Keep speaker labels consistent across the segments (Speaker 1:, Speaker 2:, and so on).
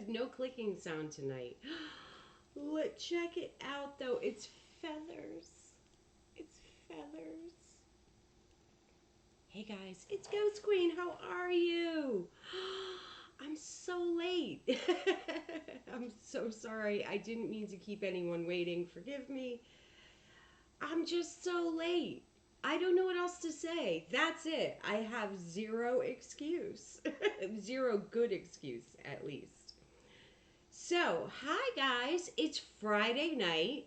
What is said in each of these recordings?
Speaker 1: No clicking sound tonight. Look, check it out though. It's feathers. It's feathers. Hey guys, it's Ghost Queen. How are you? I'm so late. I'm so sorry. I didn't mean to keep anyone waiting. Forgive me. I'm just so late. I don't know what else to say. That's it. I have zero excuse. Zero good excuse, at least. So, hi guys. It's Friday night,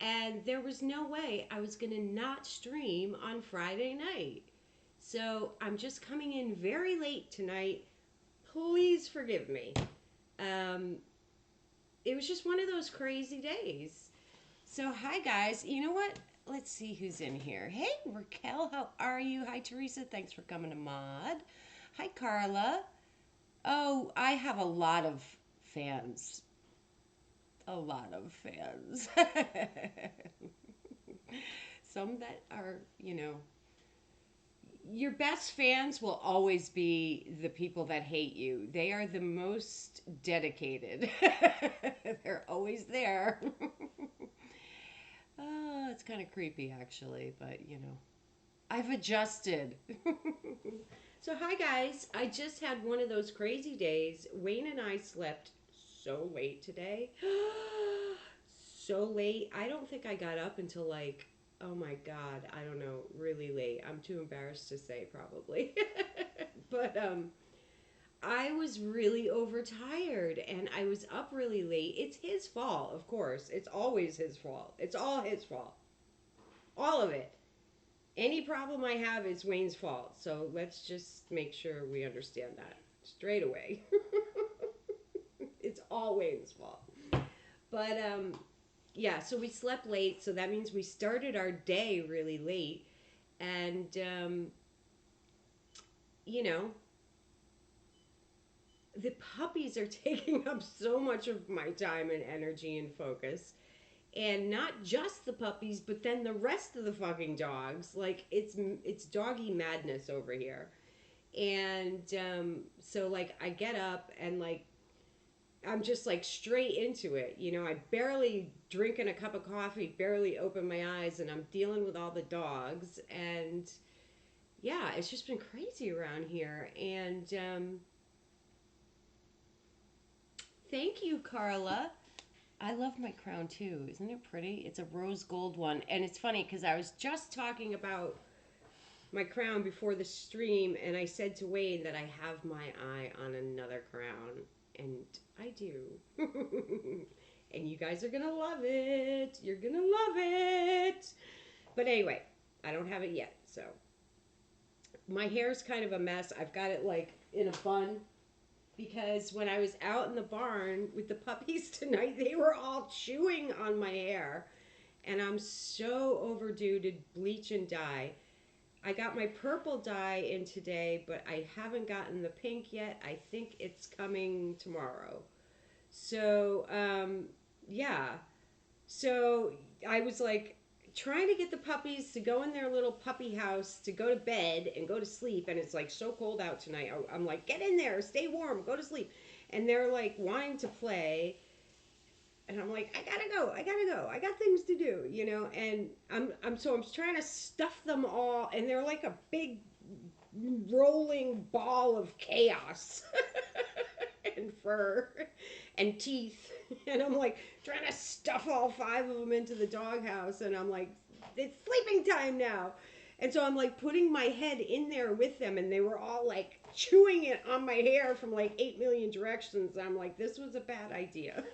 Speaker 1: and there was no way I was going to not stream on Friday night. So, I'm just coming in very late tonight. Please forgive me. Um, it was just one of those crazy days. So, hi guys. You know what? Let's see who's in here. Hey, Raquel, how are you? Hi, Teresa. Thanks for coming to mod. Hi, Carla. Oh, I have a lot of fans. A lot of fans. Some that are, your best fans will always be the people that hate you. They are the most dedicated. They're always there. Oh, it's kind of creepy actually, but I've adjusted. So, hi guys. I just had one of those crazy days. Wayne and I slept so late today. So late. I don't think I got up until like, oh my God, I don't know, really late. I'm too embarrassed to say probably. But I was really overtired and I was up really late. It's his fault, of course. It's always his fault. It's all his fault. All of it. Any problem I have is Wayne's fault. So let's just make sure we understand that straight away. It's all Wayne's fault. But yeah, so we slept late. So that means we started our day really late. And, you know, the puppies are taking up so much of my time and energy and focus. And not just the puppies, but then the rest of the fucking dogs. Like it's doggy madness over here. And so like I get up and like I'm just like straight into it. I barely drinking a cup of coffee, barely open my eyes, and I'm dealing with all the dogs. And yeah, it's just been crazy around here. And thank you, Carla. I love my crown too. Isn't it pretty? It's a rose gold one. And it's funny because I was just talking about my crown before the stream, and I said to Wayne that I have my eye on another crown. And I do. And you guys are going to love it. You're going to love it. But anyway, I don't have it yet. So my hair's kind of a mess. I've got it like in a bun because when I was out in the barn with the puppies tonight, they were all chewing on my hair. And I'm so overdue to bleach and dye. I got my purple dye in today, but I haven't gotten the pink yet. I think it's coming tomorrow. So, yeah. So I was like trying to get the puppies to go in their little puppy house to go to bed and go to sleep. And it's like so cold out tonight. I'm like, get in there, stay warm, go to sleep. And they're like wanting to play. And I'm like, I gotta go. I got things to do, And I'm trying to stuff them all, and they're like a big rolling ball of chaos and fur and teeth. And I'm like trying to stuff all five of them into the doghouse, and I'm like, it's sleeping time now. And so I'm like putting my head in there with them, and they were all like chewing it on my hair from like 8 million directions. I'm like, this was a bad idea.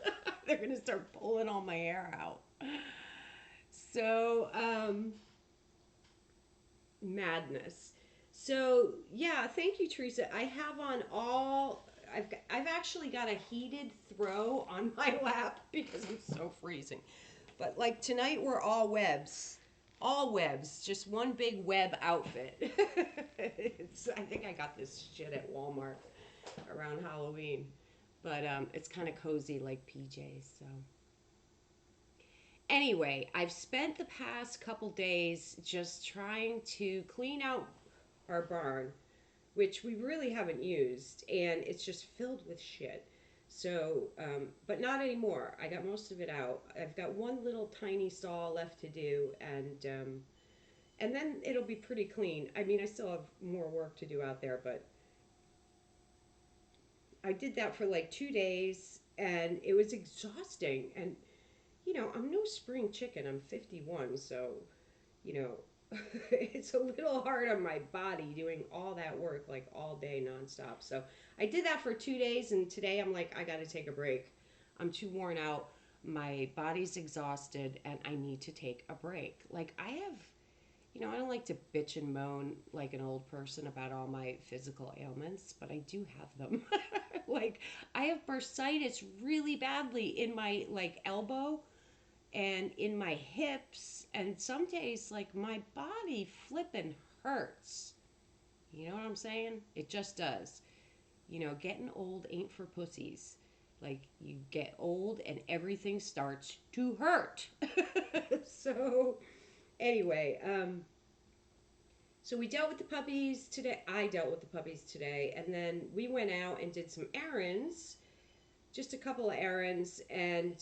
Speaker 1: They're gonna start pulling all my hair out. So, madness. So yeah, thank you, Teresa. I have on all. I've actually got a heated throw on my lap because I'm so freezing. But like tonight, we're all webs, just one big web outfit. I think I got this shit at Walmart around Halloween, but it's kind of cozy like PJs. So anyway, I've spent the past couple days just trying to clean out our barn, which we really haven't used, and it's just filled with shit. So, but not anymore. I got most of it out. I've got one little tiny stall left to do, and then it'll be pretty clean. I mean, I still have more work to do out there, but I did that for like 2 days, and it was exhausting. And I'm no spring chicken. I'm 51, so you know, it's a little hard on my body doing all that work like all day nonstop. So I did that for 2 days, and today I'm like, I got to take a break. I'm too worn out. My body's exhausted, and I need to take a break. Like, I have, I don't like to bitch and moan like an old person about all my physical ailments, but I do have them. Like, I have bursitis really badly in my like elbow and in my hips, and some days like my body flippin' hurts. You know what I'm saying? It just does. Getting old ain't for pussies. Like, you get old and everything starts to hurt. So anyway, so we dealt with the puppies today. I dealt with the puppies today, and then we went out and did some errands, just a couple of errands, and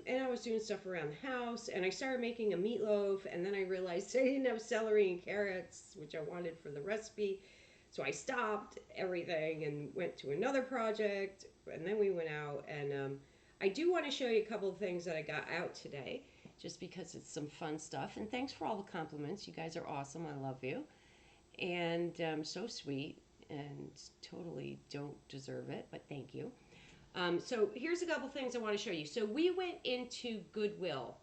Speaker 1: I was doing stuff around the house, and I started making a meatloaf, and then I realized I didn't have celery and carrots, which I wanted for the recipe, so I stopped everything and went to another project, and then we went out, and I do want to show you a couple of things that I got out today, just because it's some fun stuff, and thanks for all the compliments. You guys are awesome. I love you, and so sweet, and totally don't deserve it, but thank you. So here's a couple things I want to show you. So we went into Goodwill.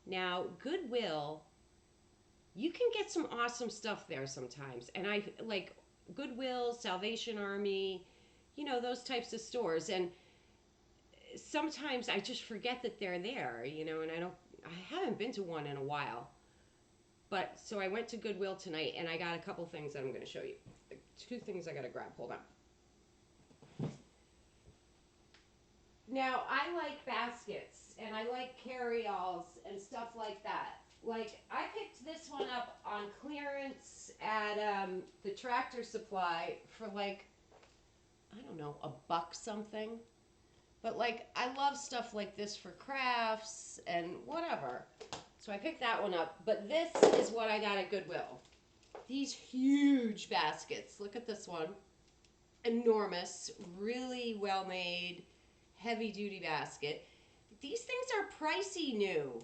Speaker 1: Now, Goodwill, you can get some awesome stuff there sometimes. And I like Goodwill, Salvation Army, those types of stores. And sometimes I just forget that they're there, and I haven't been to one in a while. But so I went to Goodwill tonight, and I got a couple things that I'm going to show you. Two things I got to grab. Hold on. Now, I like baskets, and I like carry-alls and stuff like that. Like, I picked this one up on clearance at the Tractor Supply for like, I don't know, $1 something. But like, I love stuff like this for crafts and whatever. So I picked that one up. But this is what I got at Goodwill. These huge baskets. Look at this one. Enormous, really well made, heavy duty basket. These things are pricey new.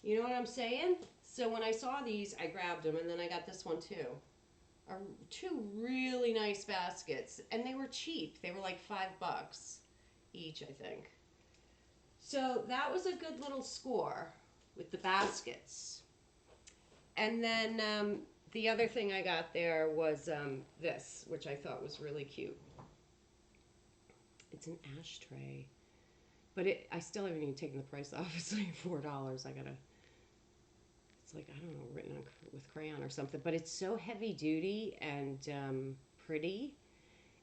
Speaker 1: You know what I'm saying? So when I saw these, I grabbed them, and then I got this one too. Two really nice baskets, and they were cheap. They were like $5 each, I think. So that was a good little score with the baskets. And then the other thing I got there was this, which I thought was really cute. It's an ashtray. But I still haven't even taken the price off. It's like $4. It's like, I don't know, written on, with crayon or something. But it's so heavy duty and pretty.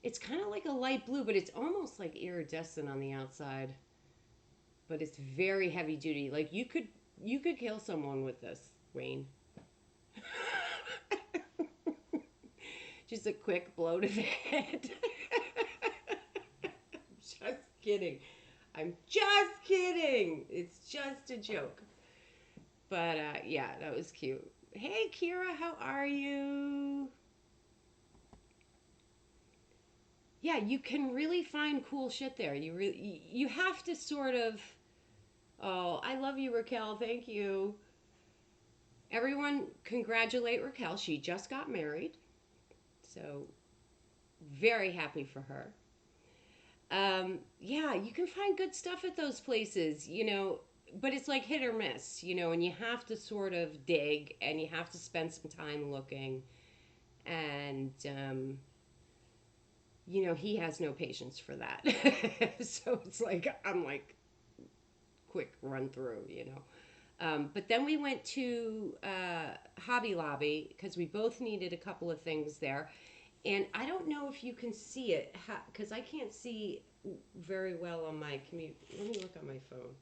Speaker 1: It's kind of like a light blue, but it's almost like iridescent on the outside. But it's very heavy duty. Like, you could kill someone with this, Wayne. Just a quick blow to the head. Just kidding. I'm just kidding. It's just a joke. But yeah, that was cute. Hey, Kira, how are you? Yeah, you can really find cool shit there. You have to sort of. Oh, I love you, Raquel. Thank you. Everyone, congratulate Raquel. She just got married. So, very happy for her. Yeah, you can find good stuff at those places, but it's like hit or miss, and you have to sort of dig and you have to spend some time looking. And, he has no patience for that. So it's like, I'm like, quick run through, But then we went to Hobby Lobby because we both needed a couple of things there. And I don't know if you can see it because I can't see very well on my commute. Let me look on my phone.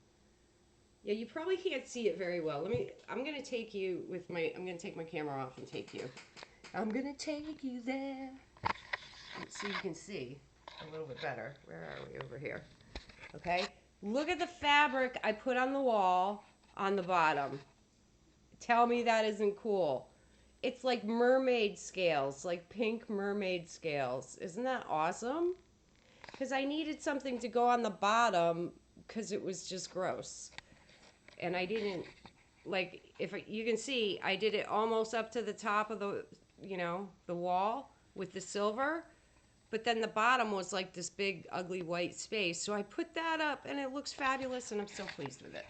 Speaker 1: Yeah, you probably can't see it very well. I'm going to take you I'm going to take my camera off and take you. I'm going to take you there so you can see a little bit better. Where are we? Over here. Okay? Look at the fabric I put on the wall on the bottom. Tell me that isn't cool. It's like mermaid scales, like pink mermaid scales. Isn't that awesome? Because I needed something to go on the bottom because it was just gross. And I didn't, like, if you can see, I did it almost up to the top of the, the wall with the silver. But then the bottom was like this big, ugly white space. So I put that up and it looks fabulous and I'm so pleased with it.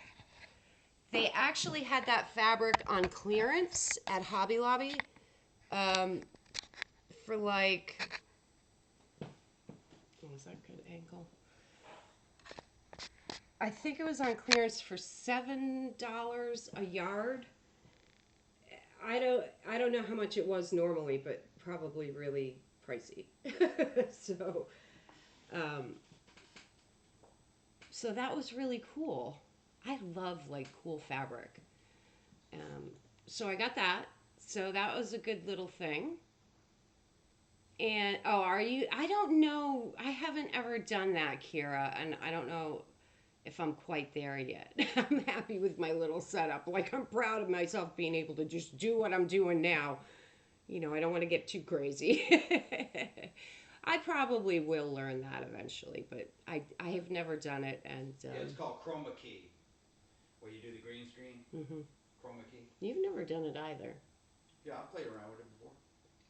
Speaker 1: They actually had that fabric on clearance at Hobby Lobby for like, was that a good angle? I think it was on clearance for $7 a yard. I don't know how much it was normally, but probably really pricey. so um, so that was really cool. I love like cool fabric. Um, so I got that. So that was a good little thing. And oh, are you? I don't know. I haven't ever done that, Kira, and I don't know if I'm quite there yet. I'm happy with my little setup. Like I'm proud of myself being able to just do what I'm doing now. I don't want to get too crazy. I probably will learn that eventually, but I have never done it. And
Speaker 2: yeah, it's called chroma key, where you do the green screen.
Speaker 1: mm-hmm.
Speaker 2: Chroma key.
Speaker 1: You've never done it either.
Speaker 2: Yeah, I played around with it before.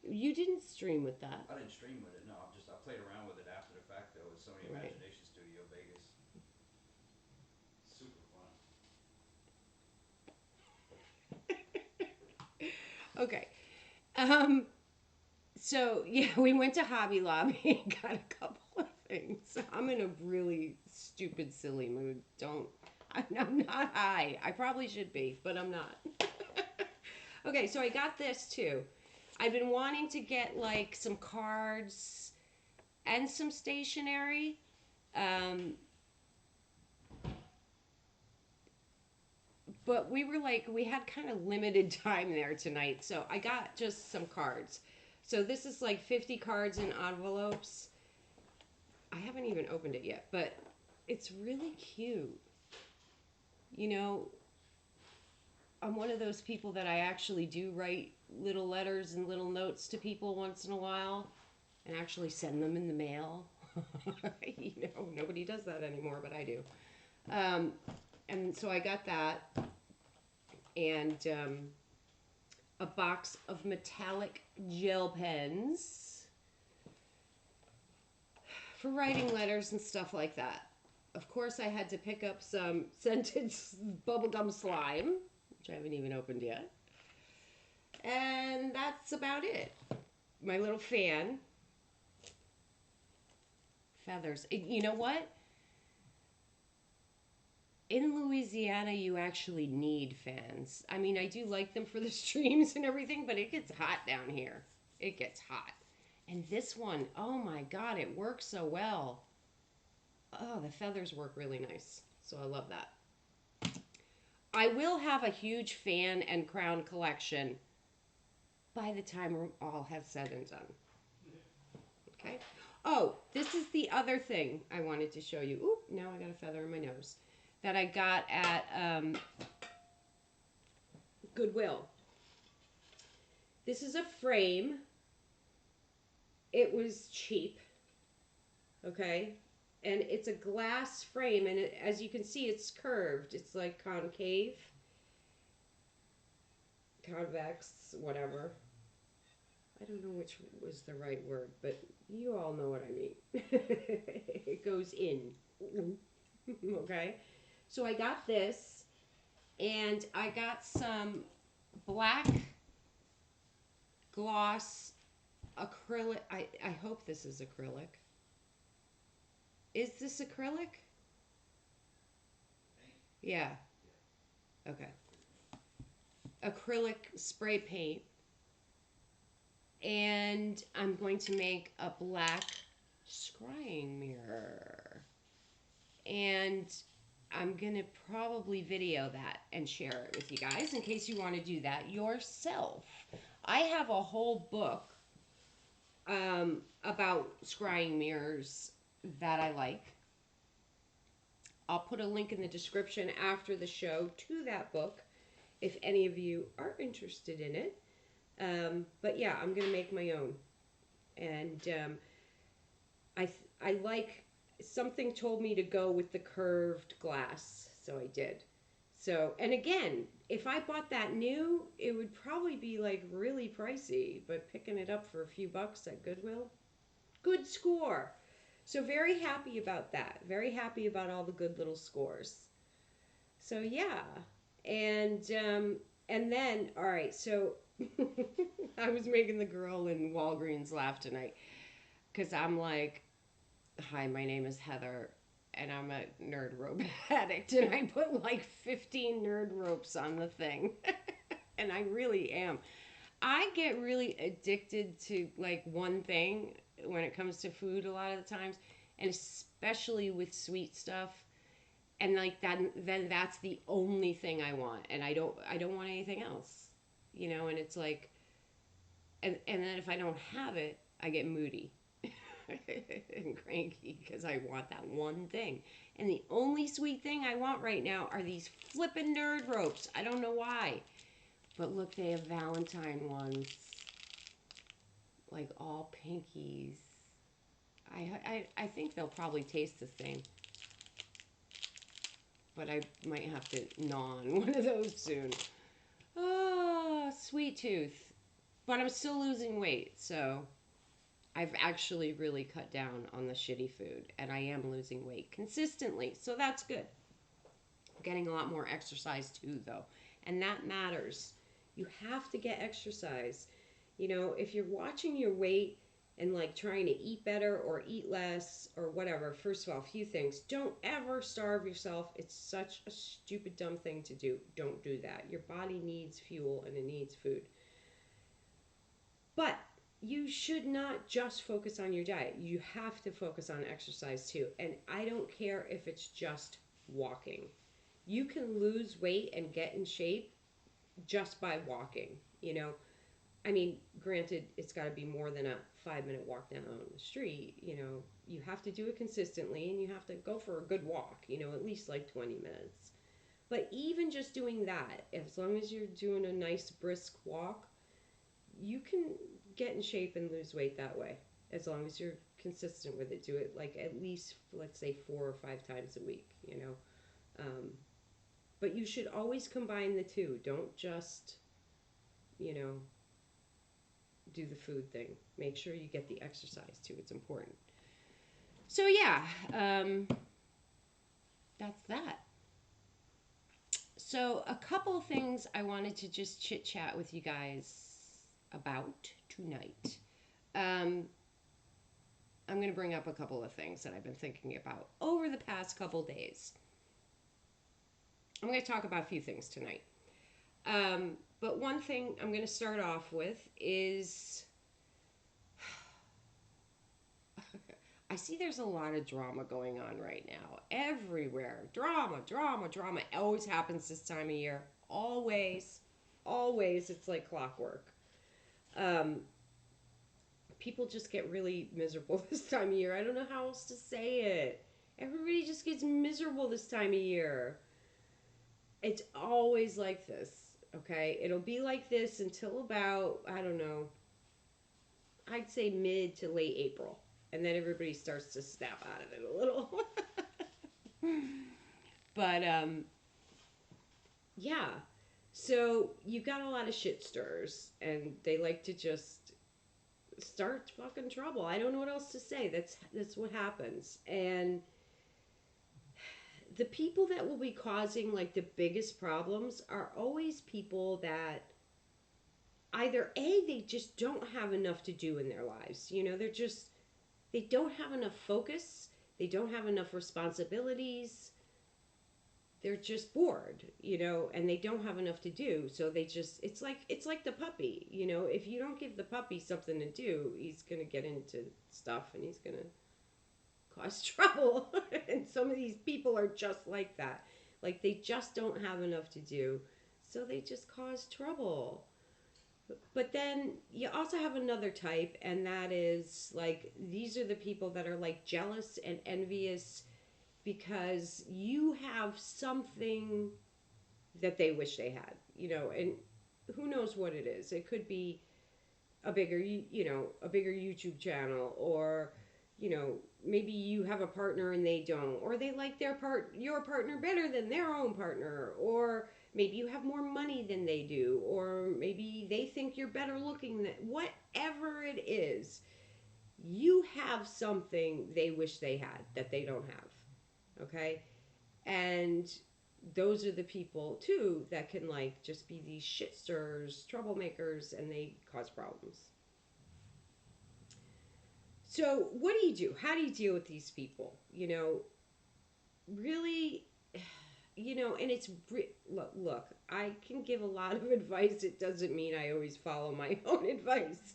Speaker 1: You didn't stream with that.
Speaker 2: I didn't stream with it. No, I played around with it after the fact though with Sony
Speaker 1: Right.
Speaker 2: Imagination Studio Vegas. Super fun.
Speaker 1: Okay. So yeah, we went to Hobby Lobby and got a couple of things. I'm in a really stupid, silly mood. I'm not high. I probably should be, but I'm not. Okay, so I got this too. I've been wanting to get like some cards and some stationery. Um, but we had kind of limited time there tonight, so I got just some cards. So this is like 50 cards in envelopes. I haven't even opened it yet, but it's really cute. You know, I'm one of those people that I actually do write little letters and little notes to people once in a while and actually send them in the mail. Nobody does that anymore, but I do. Um, and so I got that and a box of metallic gel pens for writing letters and stuff like that. Of course, I had to pick up some scented bubblegum slime, which I haven't even opened yet. And that's about it. My little fan. Feathers. You know what? In Louisiana, you actually need fans. I mean, I do like them for the streams and everything, but it gets hot down here. It gets hot. And this one, oh my God, it works so well. Oh, the feathers work really nice. So I love that. I will have a huge fan and crown collection by the time we're all have said and done. Okay. Oh, this is the other thing I wanted to show you. Oop, now I got a feather in my nose. That I got at Goodwill. This is a frame. It was cheap. Okay. And it's a glass frame, and as you can see, it's curved. It's like concave, convex, whatever. I don't know which was the right word, but you all know what I mean. It goes in. Okay. So I got this, and I got some black gloss acrylic. I hope this is acrylic. Is this acrylic? Yeah. Okay. Acrylic spray paint. And I'm going to make a black scrying mirror. And I'm going to probably video that and share it with you guys in case you want to do that yourself. I have a whole book about scrying mirrors that I like. I'll put a link in the description after the show to that book if any of you are interested in it. But yeah, I'm going to make my own. And I like, something told me to go with the curved glass, so I did. So, and again, if I bought that new, it would probably be like really pricey, but picking it up for a few bucks at Goodwill, good score. So very happy about that. Very happy about all the good little scores. So yeah, and then all right. So I was making the girl in Walgreens laugh tonight because I'm like, "Hi, my name is Heather, and I'm a nerd rope addict, and I put like 15 nerd ropes on the thing, and I really am. I get really addicted to like one thing when it comes to food a lot of the times, and especially with sweet stuff. And like that, then that's the only thing I want, and I don't want anything else, And it's like, and then if I don't have it, I get moody and cranky because I want that one thing. And the only sweet thing I want right now are these flippin' nerd ropes. I don't know why. But look, they have Valentine ones. Like all pinkies. I think they'll probably taste the same. But I might have to gnaw on one of those soon. Oh, sweet tooth. But I'm still losing weight, so I've actually really cut down on the shitty food, and I am losing weight consistently, so that's good. Getting a lot more exercise too, though, and that matters. You have to get exercise. If you're watching your weight and like trying to eat better or eat less or whatever, first of all, a few things. Don't ever starve yourself. It's such a stupid, dumb thing to do. Don't do that. Your body needs fuel and it needs food. But you should not just focus on your diet. You have to focus on exercise too. And I don't care if it's just walking. You can lose weight and get in shape just by walking. I mean, granted, it's got to be more than a 5-minute walk down the street. You have to do it consistently and you have to go for a good walk, at least like 20 minutes. But even just doing that, as long as you're doing a nice brisk walk, you can get in shape and lose weight that way. As long as you're consistent with it, do it like at least, let's say, 4 or 5 times a week. Um, but you should always combine the two. Don't just, you know, do the food thing. Make sure you get the exercise too. It's important. So yeah, that's that. So a couple things I wanted to just chit chat with you guys about tonight. Um, I'm going to bring up a couple of things that I've been thinking about over the past couple days. I'm going to talk about a few things tonight. But one thing I'm going to start off with is I see there's a lot of drama going on right now. Everywhere. Drama, drama, drama. It always happens this time of year. Always. Always. It's like clockwork. Um, People just get really miserable this time of year. I don't know how else to say it. Everybody just gets miserable this time of year. It's always like this, okay? It'll be like this until about, I don't know, I'd say mid to late April. And then everybody starts to snap out of it a little. But, yeah. So you got a lot of shit stirrers, and they like to just start fucking trouble. I don't know what else to say. That's what happens. And the people that will be causing like the biggest problems are always people that either they just don't have enough to do in their lives. They don't have enough focus. They don't have enough responsibilities. They're just bored, and they don't have enough to do. So it's like the puppy. If you don't give the puppy something to do, he's going to get into stuff and he's going to cause trouble. And some of these people are just like that. Like they just don't have enough to do. So they just cause trouble. But then you also have another type, and that is like these are the people that are like jealous and envious because you have something that they wish they had, and who knows what it is. It could be a bigger, a bigger YouTube channel, or, maybe you have a partner and they don't, or they like your partner better than their own partner, or maybe you have more money than they do, or maybe they think you're better looking than whatever it is. You have something they wish they had that they don't have. Okay? And those are the people too that can like just be these shit stirrers, troublemakers, and they cause problems. So, what do you do? How do you deal with these people? Really, and look, I can give a lot of advice. It doesn't mean I always follow my own advice.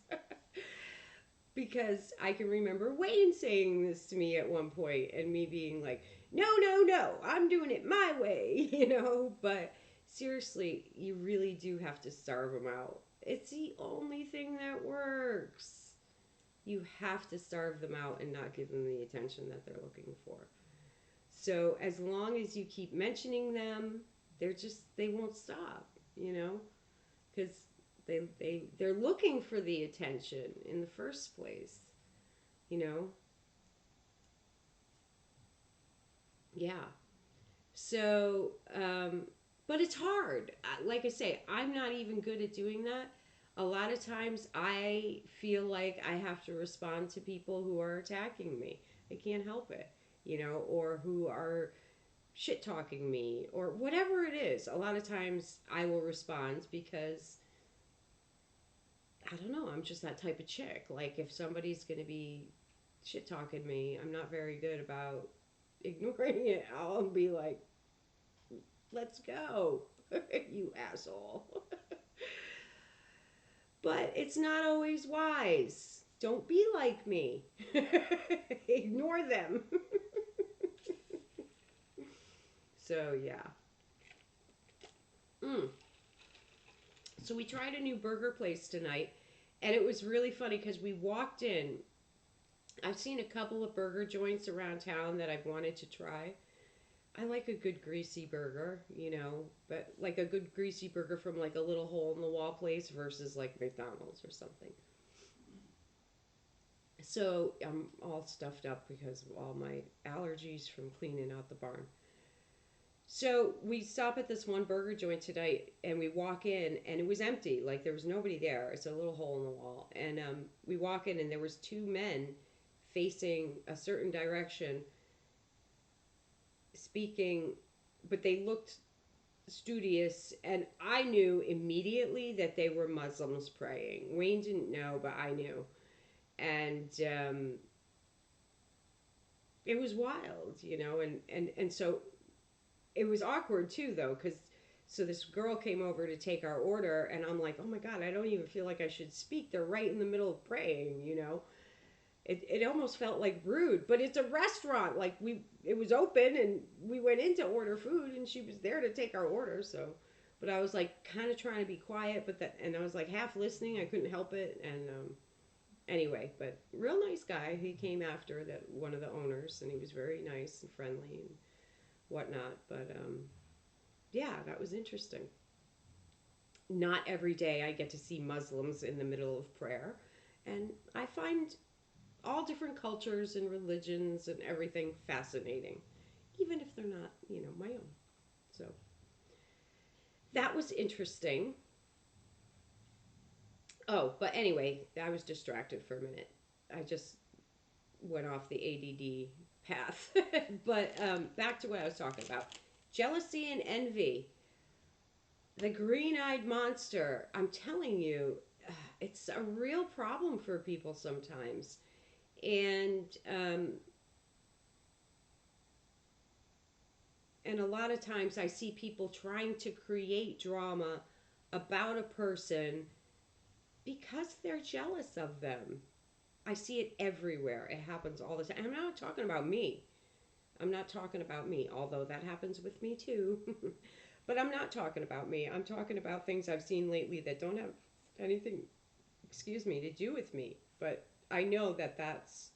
Speaker 1: Because I can remember Wayne saying this to me at one point and me being like, no, no, no, I'm doing it my way, But seriously, you really do have to starve them out. It's the only thing that works. You have to starve them out and not give them the attention that they're looking for. So as long as you keep mentioning them, they won't stop, because they're looking for the attention in the first place, you know? Yeah. So, but it's hard. Like I say, I'm not even good at doing that. A lot of times I feel like I have to respond to people who are attacking me. I can't help it, or who are shit talking me or whatever it is. A lot of times I will respond because I don't know, I'm just that type of chick. Like if somebody's going to be shit talking me, I'm not very good about ignoring it. I'll be like, let's go, you asshole. But it's not always wise. Don't be like me. Ignore them. So, yeah. Mm. So, we tried a new burger place tonight, and it was really funny because we walked in. I've seen a couple of burger joints around town that I've wanted to try. I like a good greasy burger, but like a good greasy burger from like a little hole in the wall place versus like McDonald's or something. So I'm all stuffed up because of all my allergies from cleaning out the barn. So we stop at this one burger joint tonight and we walk in and it was empty. Like there was nobody there. It's a little hole in the wall. And we walk in and there was two men facing a certain direction speaking, but they looked studious, and I knew immediately that they were Muslims praying. Wayne didn't know, but I knew. And it was wild, and so it was awkward too, though, because so this girl came over to take our order, and I'm like, oh my God, I don't even feel like I should speak. They're right in the middle of praying. It almost felt like rude, but it's a restaurant. Like it was open and we went in to order food and she was there to take our order. So, but I was like kind of trying to be quiet, and I was like half listening. I couldn't help it. And anyway, but real nice guy. He came after that one of the owners, and he was very nice and friendly and whatnot. But yeah, that was interesting. Not every day I get to see Muslims in the middle of prayer, and I find all different cultures and religions and everything fascinating, even if they're not, my own. So that was interesting. Oh, but anyway, I was distracted for a minute. I just went off the ADD path. But back to what I was talking about, jealousy and envy. The green eyed monster. I'm telling you, it's a real problem for people sometimes. And a lot of times I see people trying to create drama about a person because they're jealous of them. I see it everywhere. It happens all the time. I'm not talking about me. I'm not talking about me, although that happens with me too. But I'm not talking about me. I'm talking about things I've seen lately that don't have anything, excuse me, to do with me. But I know that that's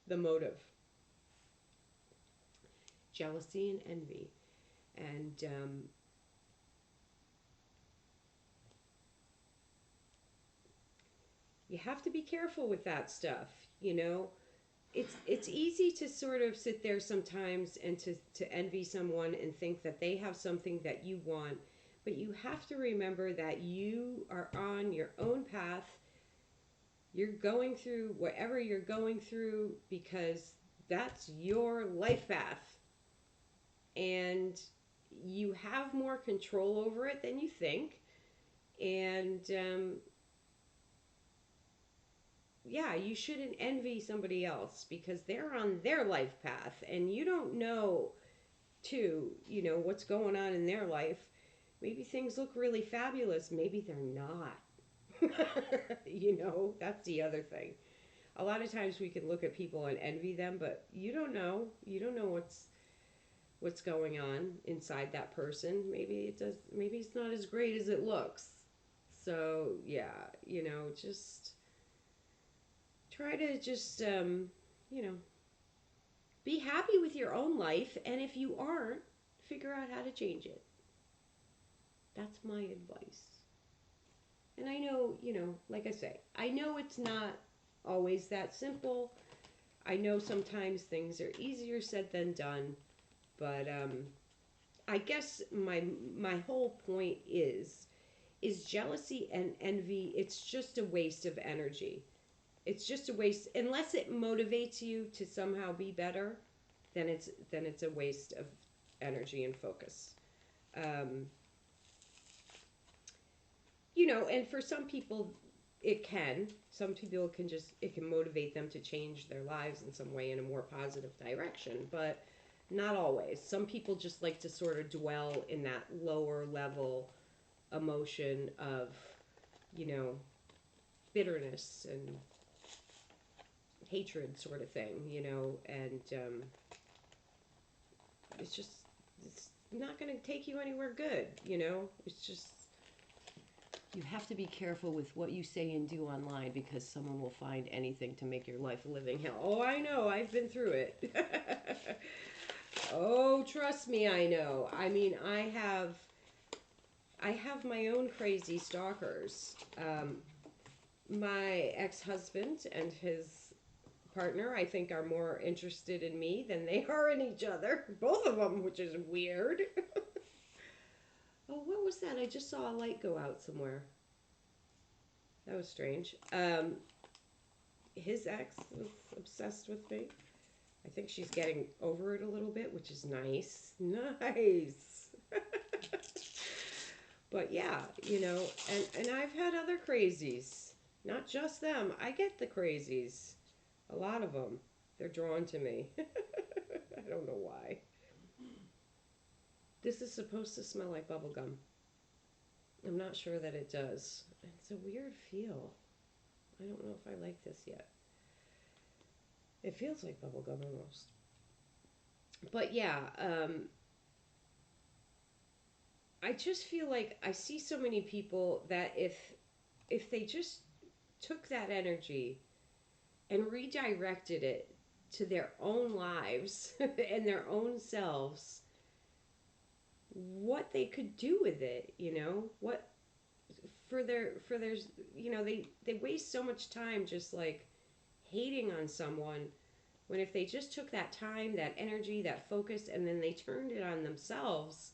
Speaker 1: the motive. jealousy and envy. And you have to be careful with that stuff, you know. It's easy to sort of sit there sometimes and to envy someone and think that they have something that you want, but you have to remember that you are on your own path. You're going through whatever you're going through because that's your life path, and you have more control over it than you think. And yeah, you shouldn't envy somebody else because they're on their life path and you don't know, too, you know, what's going on in their life. Maybe things look really fabulous, maybe they're not. You know, that's the other thing. A lot of times we can look at people and envy them, but you don't know. You don't know what's going on inside that person. Maybe it's not as great as it looks. So, yeah, you know, just try to just you know, be happy with your own life, and if you aren't, figure out how to change it. That's my advice. And I know, you know, like I say, I know it's not always that simple. I know sometimes things are easier said than done, but I guess my whole point is jealousy and envy. It's just a waste of energy. It's just a waste unless it motivates you to somehow be better. Then it's a waste of energy and focus. Um, you know, and for some people, it can. Some people can just it can motivate them to change their lives in some way in a more positive direction, but not always. Some people just like to sort of dwell in that lower level emotion of, you know, bitterness and hatred sort of thing, you know, and it's just it's not going to take you anywhere good, you know. It's just you have to be careful with what you say and do online because someone will find anything to make your life a living hell. Oh, I know. I've been through it. Oh, trust me, I know. I mean, I have my own crazy stalkers. My ex-husband and his partner, I think, are more interested in me than they are in each other. Both of them, which is weird. Oh, what was that? I just saw a light go out somewhere. That was strange. His ex was obsessed with me. I think she's getting over it a little bit, which is nice. Nice. But yeah, you know, and I've had other crazies. Not just them. I get the crazies. A lot of them. They're drawn to me. I don't know why. This is supposed to smell like bubble gum. I'm not sure that it does. It's a weird feel. I don't know if I like this yet. It feels like bubble gum almost. But yeah, I just feel like I see so many people that if they just took that energy and redirected it to their own lives and their own selves, what they could do with it, you know, what for their you know, they waste so much time just like hating on someone when if they just took that time, that energy, that focus, and then they turned it on themselves,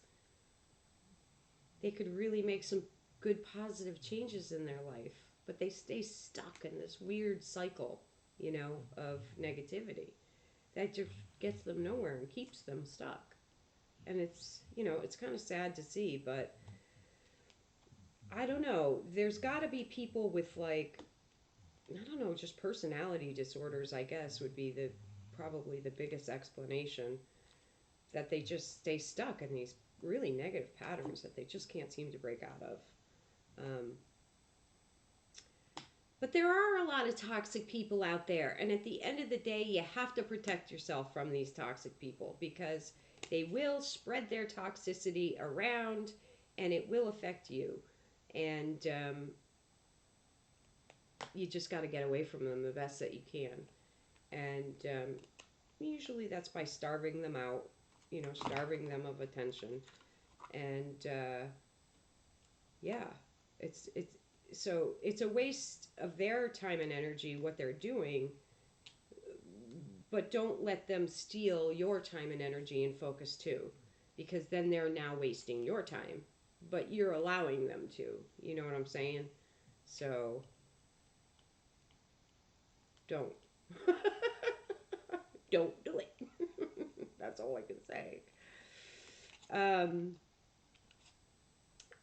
Speaker 1: they could really make some good positive changes in their life. But they stay stuck in this weird cycle, you know, of negativity that just gets them nowhere and keeps them stuck. And it's, you know, it's kind of sad to see, but I don't know. There's got to be people with like, I don't know, just personality disorders, I guess, would be the probably the biggest explanation that they just stay stuck in these really negative patterns that they just can't seem to break out of. Um, but there are a lot of toxic people out there, and at the end of the day, you have to protect yourself from these toxic people because they will spread their toxicity around and it will affect you. And you just got to get away from them the best that you can. And usually that's by starving them out starving them of attention. And yeah, it's so it's a waste of their time and energy what they're doing, but don't let them steal your time and energy and focus too, because then they're now wasting your time, but you're allowing them to. You know what I'm saying? So don't. Don't do it. That's all I can say. Um,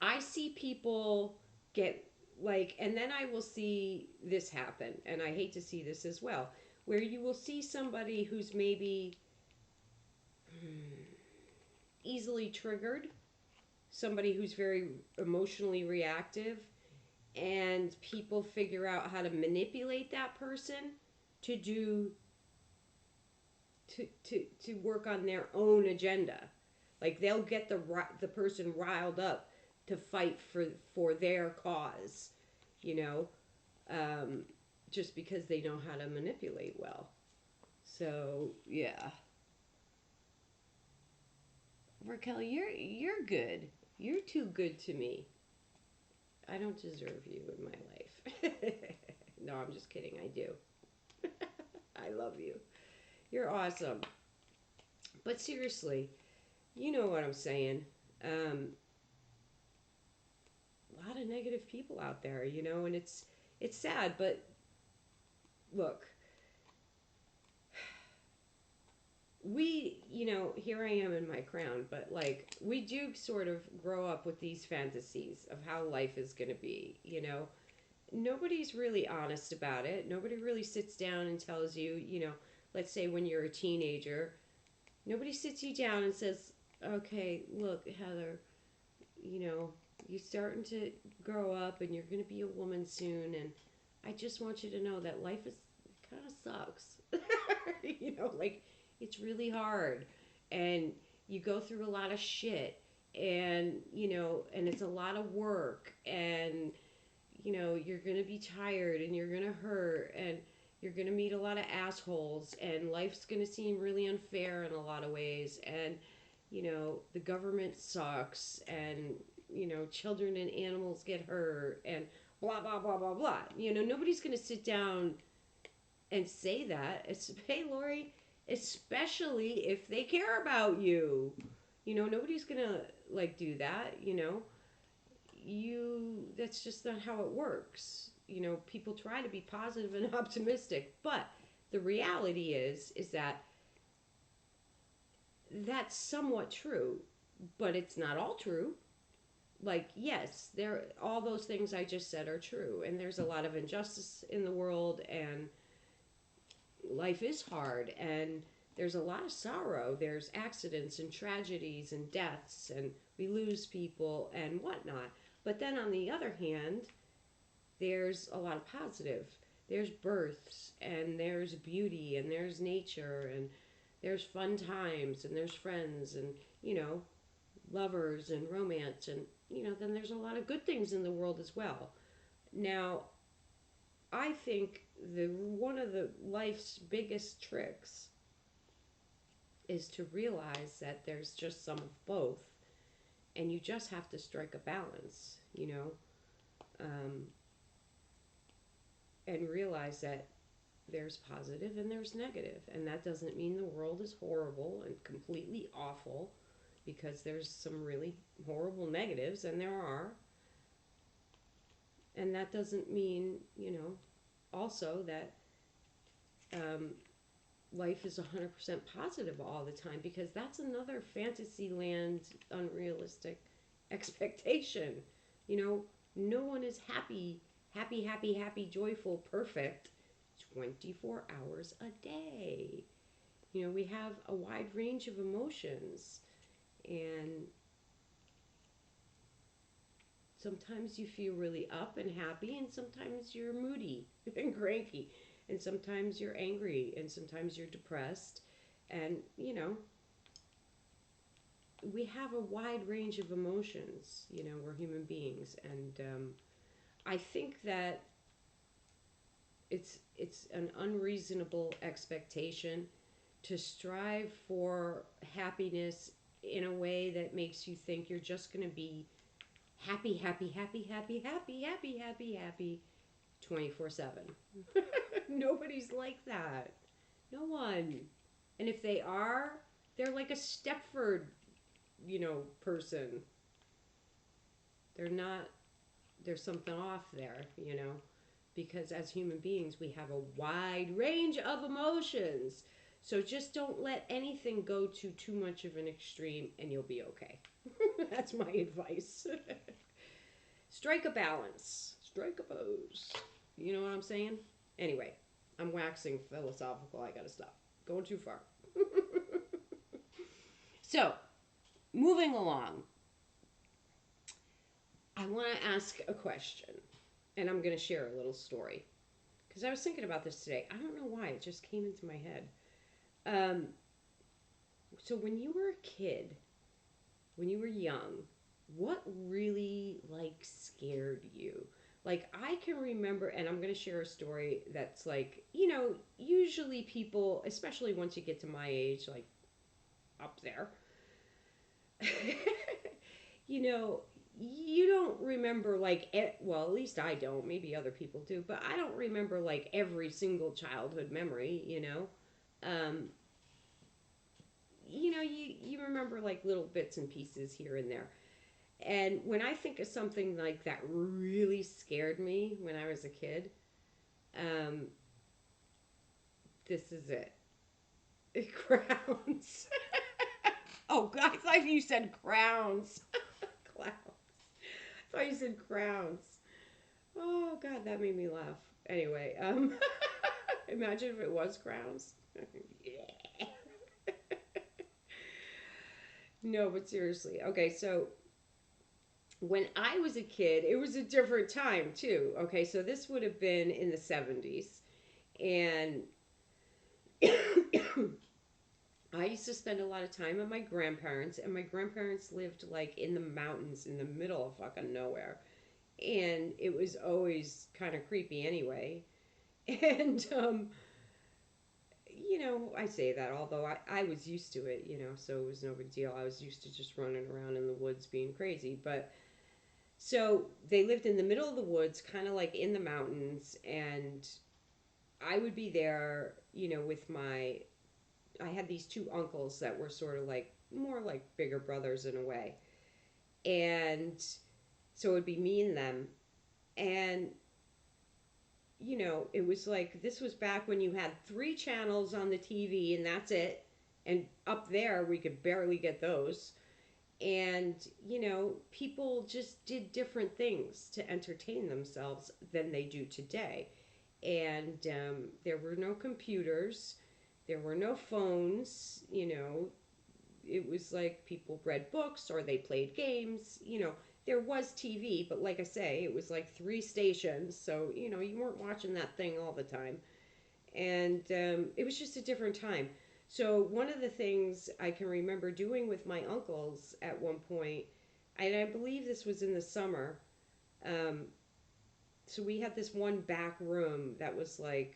Speaker 1: I see people get like, and then I will see this happen, and I hate to see this as well, where you will see somebody who's maybe easily triggered, somebody who's very emotionally reactive, and people figure out how to manipulate that person to do to work on their own agenda. Like they'll get the person riled up to fight for their cause, you know, um, just because they know how to manipulate well. So yeah, Raquel, you're good. You're too good to me. I don't deserve you in my life. No, I'm just kidding. I do. I love you. You're awesome. But seriously, you know what I'm saying. Um, a lot of negative people out there, and it's sad, but look, here I am in my crown, but like we do sort of grow up with these fantasies of how life is going to be. Nobody's really honest about it. Nobody really sits down and tells you, let's say when you're a teenager, nobody sits you down and says, "Okay, look, Heather, you know, you're starting to grow up and you're going to be a woman soon, and I just want you to know that life is kind of sucks." Like it's really hard and you go through a lot of shit, and it's a lot of work, and you're going to be tired and you're going to hurt, and you're going to meet a lot of assholes, and life's going to seem really unfair in a lot of ways, and the government sucks, and children and animals get hurt, and blah blah blah blah blah. Nobody's going to sit down and say that. It's, hey Lori, especially if they care about you. Nobody's going to like do that. That's just not how it works. People try to be positive and optimistic, but the reality is that that's somewhat true, but it's not all true. Like, yes, there all those things I just said are true, and there's a lot of injustice in the world, and life is hard, and there's a lot of sorrow. There's accidents and tragedies and deaths, and we lose people and whatnot. But then on the other hand, there's a lot of positive. There's births, and there's beauty, and there's nature, and there's fun times, and there's friends, and lovers and romance, and then there's a lot of good things in the world as well. Now, I think the one of the life's biggest tricks is to realize that there's just some of both, and you just have to strike a balance, and realize that there's positive and there's negative, and that doesn't mean the world is horrible and completely awful, because there's some really horrible negatives, and there are. And that doesn't mean, also that um, life is 100% positive all the time, because that's another fantasy land, unrealistic expectation. No one is happy, joyful, perfect 24 hours a day. We have a wide range of emotions, and sometimes you feel really up and happy, and sometimes you're moody and cranky, and sometimes you're angry, and sometimes you're depressed. And, we have a wide range of emotions. We're human beings. And I think that it's an unreasonable expectation to strive for happiness in a way that makes you think you're just going to be happy, happy, happy, happy, happy, happy, happy, happy 24/7. Nobody's like that. No one. And if they are, they're like a Stepford, person. They're not, there's something off there. Because as human beings, we have a wide range of emotions. So just don't let anything go to too much of an extreme and you'll be okay. That's my advice. Strike a balance, strike a pose. You know what I'm saying? Anyway, I'm waxing philosophical. I gotta stop. Going too far. So, moving along, I want to ask a question, and I'm going to share a little story because I was thinking about this today. I don't know why it just came into my head. Um, so when you were a kid, when you were young, what really scared you? Like I can remember, and I'm going to share a story that's usually people, especially once you get to my age, like up there, you know, you don't remember well, at least I don't. Maybe other people do, but I don't remember every single childhood memory. Um, you remember little bits and pieces here and there. And when I think of something like that really scared me when I was a kid, um, this is it. Crowns. Oh, God, I thought you said crowns. Clowns. I thought you said crowns. Oh, God, that made me laugh. Anyway, imagine if it was crowns. Yeah. No, but seriously. Okay, so when I was a kid, it was a different time too. Okay, so this would have been in the 70s. And I used to spend a lot of time with my grandparents, and my grandparents lived in the mountains in the middle of fucking nowhere. And it was always kind of creepy anyway. And, I say that, although I was used to it, so it was no big deal. I was used to just running around in the woods being crazy. But so they lived in the middle of the woods, kind of in the mountains, and I would be there, with I had these two uncles that were sort of more like bigger brothers in a way. And so it would be me and them. And, it was this was back when you had three channels on the TV and that's it. And up there, we could barely get those. And, people just did different things to entertain themselves than they do today. And there were no computers, there were no phones, it was people read books or they played games, there was TV, but like I say, it was three stations, so you weren't watching that thing all the time. And it was just a different time. So one of the things I can remember doing with my uncles at one point, and I believe this was in the summer, um, so we had this one back room that was I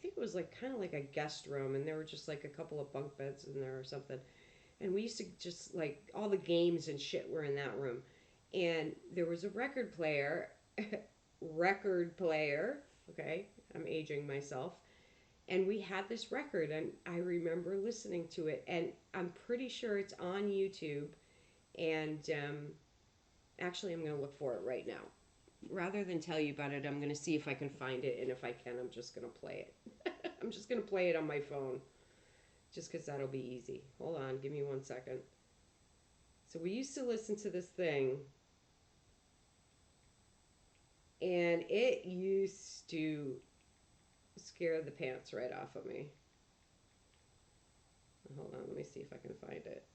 Speaker 1: think it was kind of like a guest room, and there were just a couple of bunk beds in there or something. And we used to just all the games and shit were in that room. And there was a record player, record player, okay, I'm aging myself. And we had this record, and I remember listening to it, and I'm pretty sure it's on YouTube. And actually, I'm going to look for it right now. Rather than tell you about it, I'm going to see if I can find it, and if I can, I'm just going to play it. I'm just going to play it on my phone, just because that'll be easy. Hold on, give me 1 second. So we used to listen to this thing, and it used to scare the pants right off of me. Hold on, let me see if I can find it.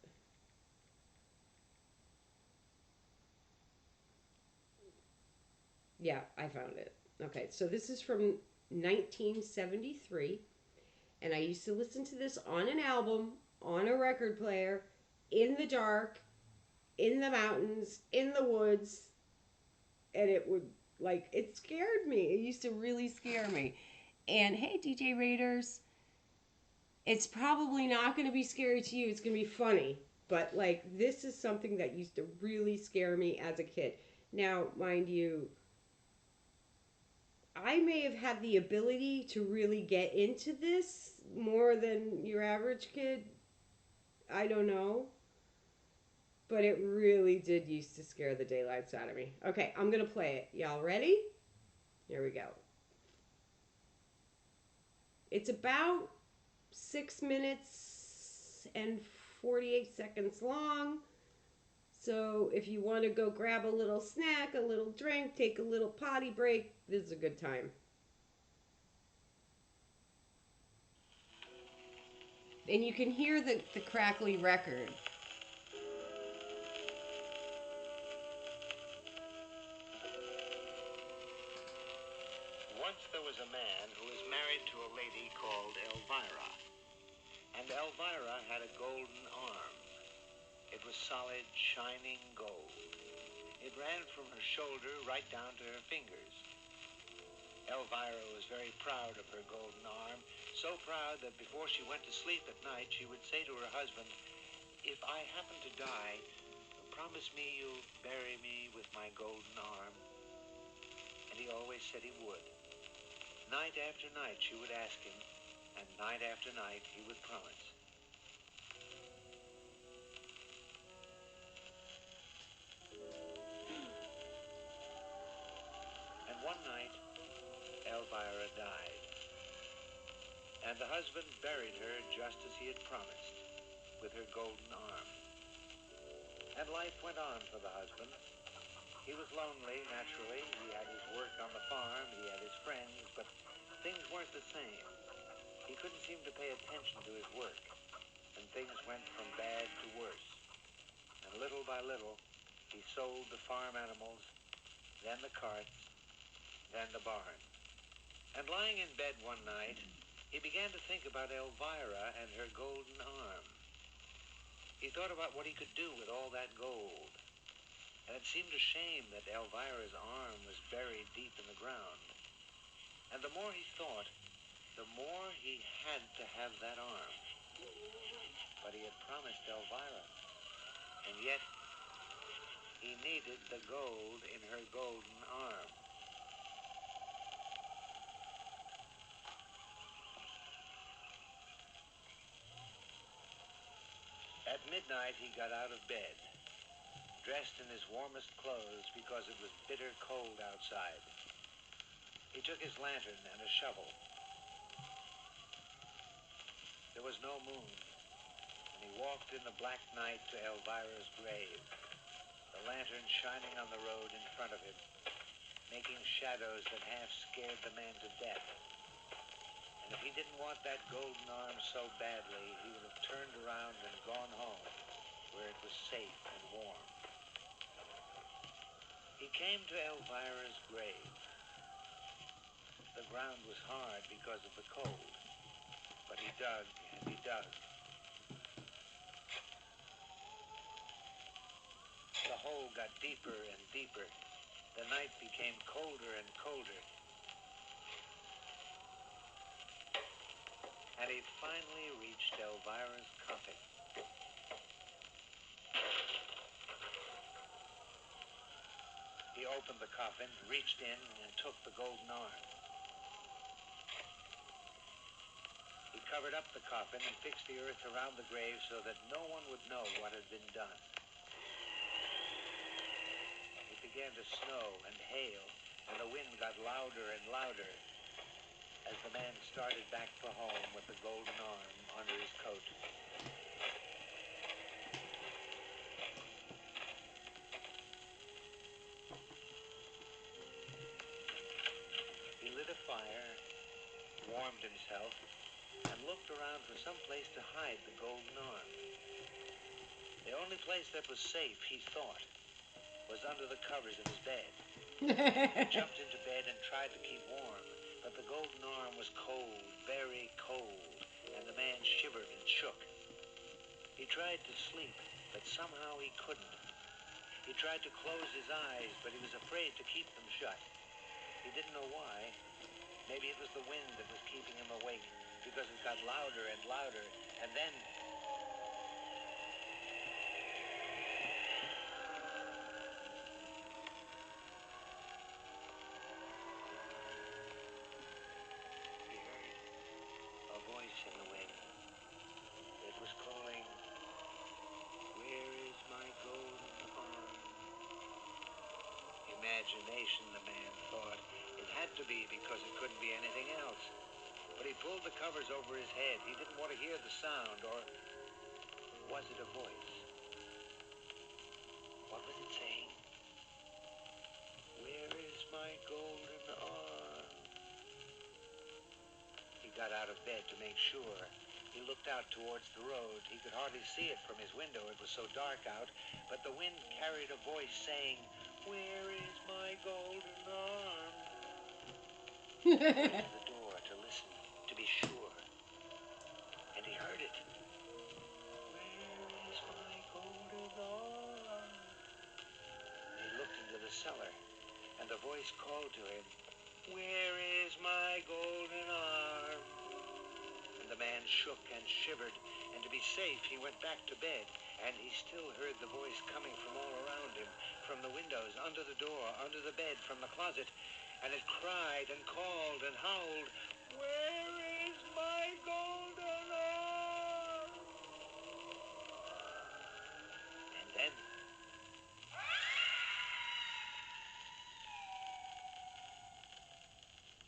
Speaker 1: Yeah, I found it. Okay, so this is from 1973, and I used to listen to this on an album, on a record player, in the dark, in the mountains, in the woods, and it would it scared me. It used to really scare me. And hey, DJ Raiders, It's probably not going to be scary to you. It's going to be funny. But like this is something that used to really scare me as a kid. Now, mind you, I may have had the ability to really get into this more than your average kid. I don't know. But it really did used to scare the daylights out of me. Okay, I'm going to play it. Y'all ready? Here we go. It's about 6 minutes and 48 seconds long. So if you want to go grab a little snack, a little drink, take a little potty break, this is a good time. And you can hear the crackly record.
Speaker 3: Once there was a man who was married to a lady called Elvira. And Elvira had a golden arm. It was solid, shining gold. It ran from her shoulder right down to her fingers. Elvira was very proud of her golden arm, so proud that before she went to sleep at night, she would say to her husband, "If I happen to die, promise me you'll bury me with my golden arm." And he always said he would. Night after night she would ask him, and night after night he would promise. And one night, Elvira died. And the husband buried her just as he had promised, with her golden arm. And life went on for the husband. He was lonely, naturally. He had his work on the farm, he had his friends, but things weren't the same. He couldn't seem to pay attention to his work, and things went from bad to worse. And little by little, he sold the farm animals, then the carts, then the barn. And lying in bed one night, he began to think about Elvira and her golden arm. He thought about what he could do with all that gold. And it seemed a shame that Elvira's arm was buried deep in the ground. And the more he thought, the more he had to have that arm. But he had promised Elvira. And yet, he needed the gold in her golden arm. At midnight, he got out of bed, dressed in his warmest clothes because it was bitter cold outside. He took his lantern and a shovel. There was no moon, and he walked in the black night to Elvira's grave, the lantern shining on the road in front of him, making shadows that half scared the man to death. And if he didn't want that golden arm so badly, he would have turned around and gone home, where it was safe and warm. He came to Elvira's grave. The ground was hard because of the cold, but he dug and he dug. The hole got deeper and deeper. The night became colder and colder. And he finally reached Elvira's coffin. He opened the coffin, reached in, and took the golden arm. He covered up the coffin and fixed the earth around the grave so that no one would know what had been done. It began to snow and hail, and the wind got louder and louder as the man started back for home with the golden arm under his coat. He lit a fire, warmed himself, and looked around for some place to hide the golden arm. The only place that was safe, he thought, was under the covers of his bed. He jumped into bed and tried to keep warm, but the golden arm was cold, very cold, and the man shivered and shook. He tried to sleep, but somehow he couldn't. He tried to close his eyes, but he was afraid to keep them shut. He didn't know why. Maybe it was the wind that was keeping him awake. because it got louder and louder, and then he heard a voice in the wind. It was calling, "Where is my golden arm?" Imagination, the man thought. It had to be, because it couldn't be anything else. But he pulled the covers over his head. He didn't want to hear the sound, or was it a voice? What was it saying? "Where is my golden arm?" He got out of bed to make sure. He looked out towards the road. He could hardly see it from his window. It was so dark out. But the wind carried a voice saying, "Where is my golden arm?" He went to the door to listen, to be sure. And he heard it. "Where is my golden arm?" He looked into the cellar, and the voice called to him, "Where is my golden arm?" And the man shook and shivered, and to be safe, he went back to bed. And he still heard the voice coming from all around him, from the windows, under the door, under the bed, from the closet. And it cried and called and howled, "Where is my golden arm?" And then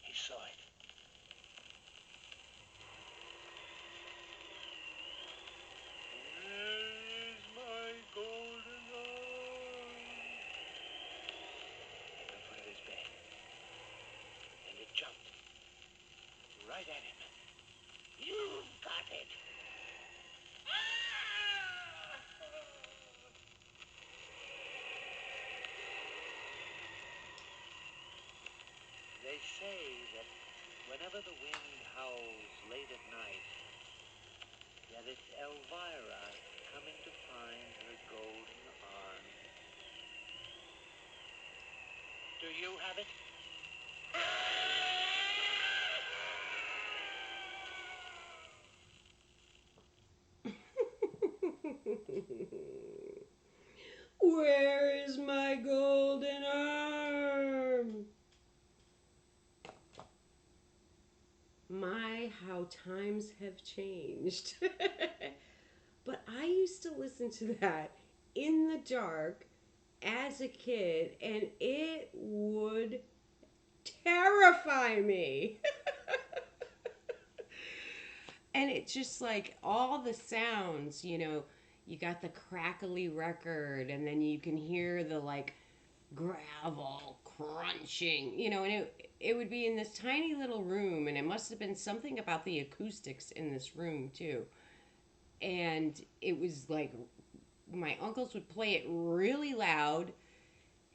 Speaker 3: he saw it. "Where is my golden arm?" At the foot of his bed. And it jumped right at him. "You've got it." They say that whenever the wind howls late at night, that it's Elvira coming to find her golden arm. Do you have it?
Speaker 1: Where is my golden arm? My, how times have changed. But I used to listen to that in the dark as a kid, and it would terrify me. And it's just like all the sounds, you got the crackly record, and then you can hear the like gravel crunching, and it would be in this tiny little room, and it must have been something about the acoustics in this room too. And it was like my uncles would play it really loud,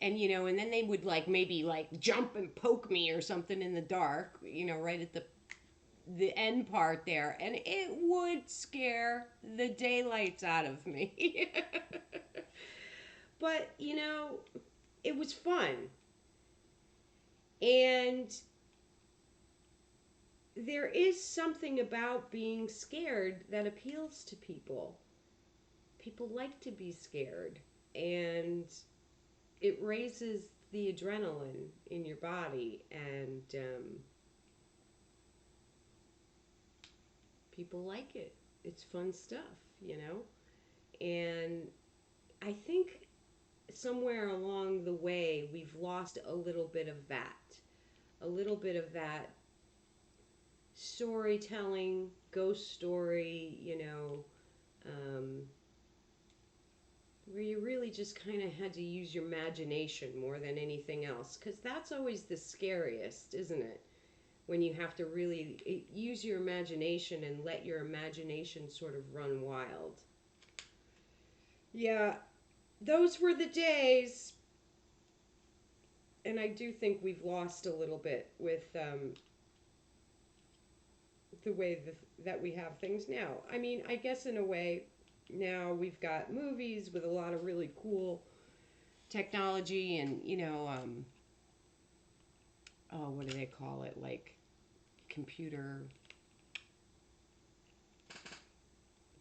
Speaker 1: and then they would like maybe like jump and poke me or something in the dark, right at the end part there, and it would scare the daylights out of me. But it was fun. And there is something about being scared that appeals to people. People like to be scared, and it raises the adrenaline in your body, and people like it. It's fun stuff. And I think somewhere along the way we've lost a little bit of that. A little bit of that storytelling, ghost story, um, where you really just kind of had to use your imagination more than anything else. Because that's always the scariest, isn't it? When you have to really use your imagination and let your imagination sort of run wild. Yeah, those were the days. And I do think we've lost a little bit with the way that we have things now. I mean, I guess in a way, now we've got movies with a lot of really cool technology, and oh, what do they call it? Like computer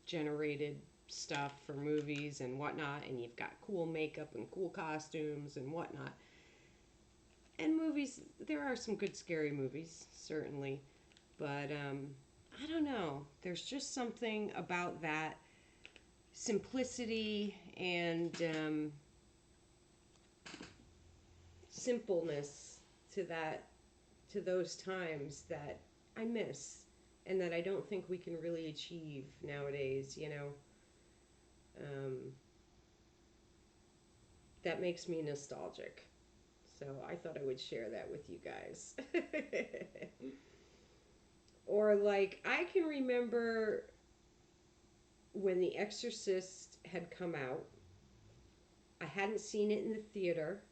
Speaker 1: generated stuff for movies and whatnot, and you've got cool makeup and cool costumes and whatnot. And movies, there are some good scary movies, certainly, but I don't know. There's just something about that simplicity and simpleness to those times that I miss and that I don't think we can really achieve nowadays, that makes me nostalgic. So I thought I would share that with you guys. Or, like, I can remember when The Exorcist had come out. I hadn't seen it in the theater,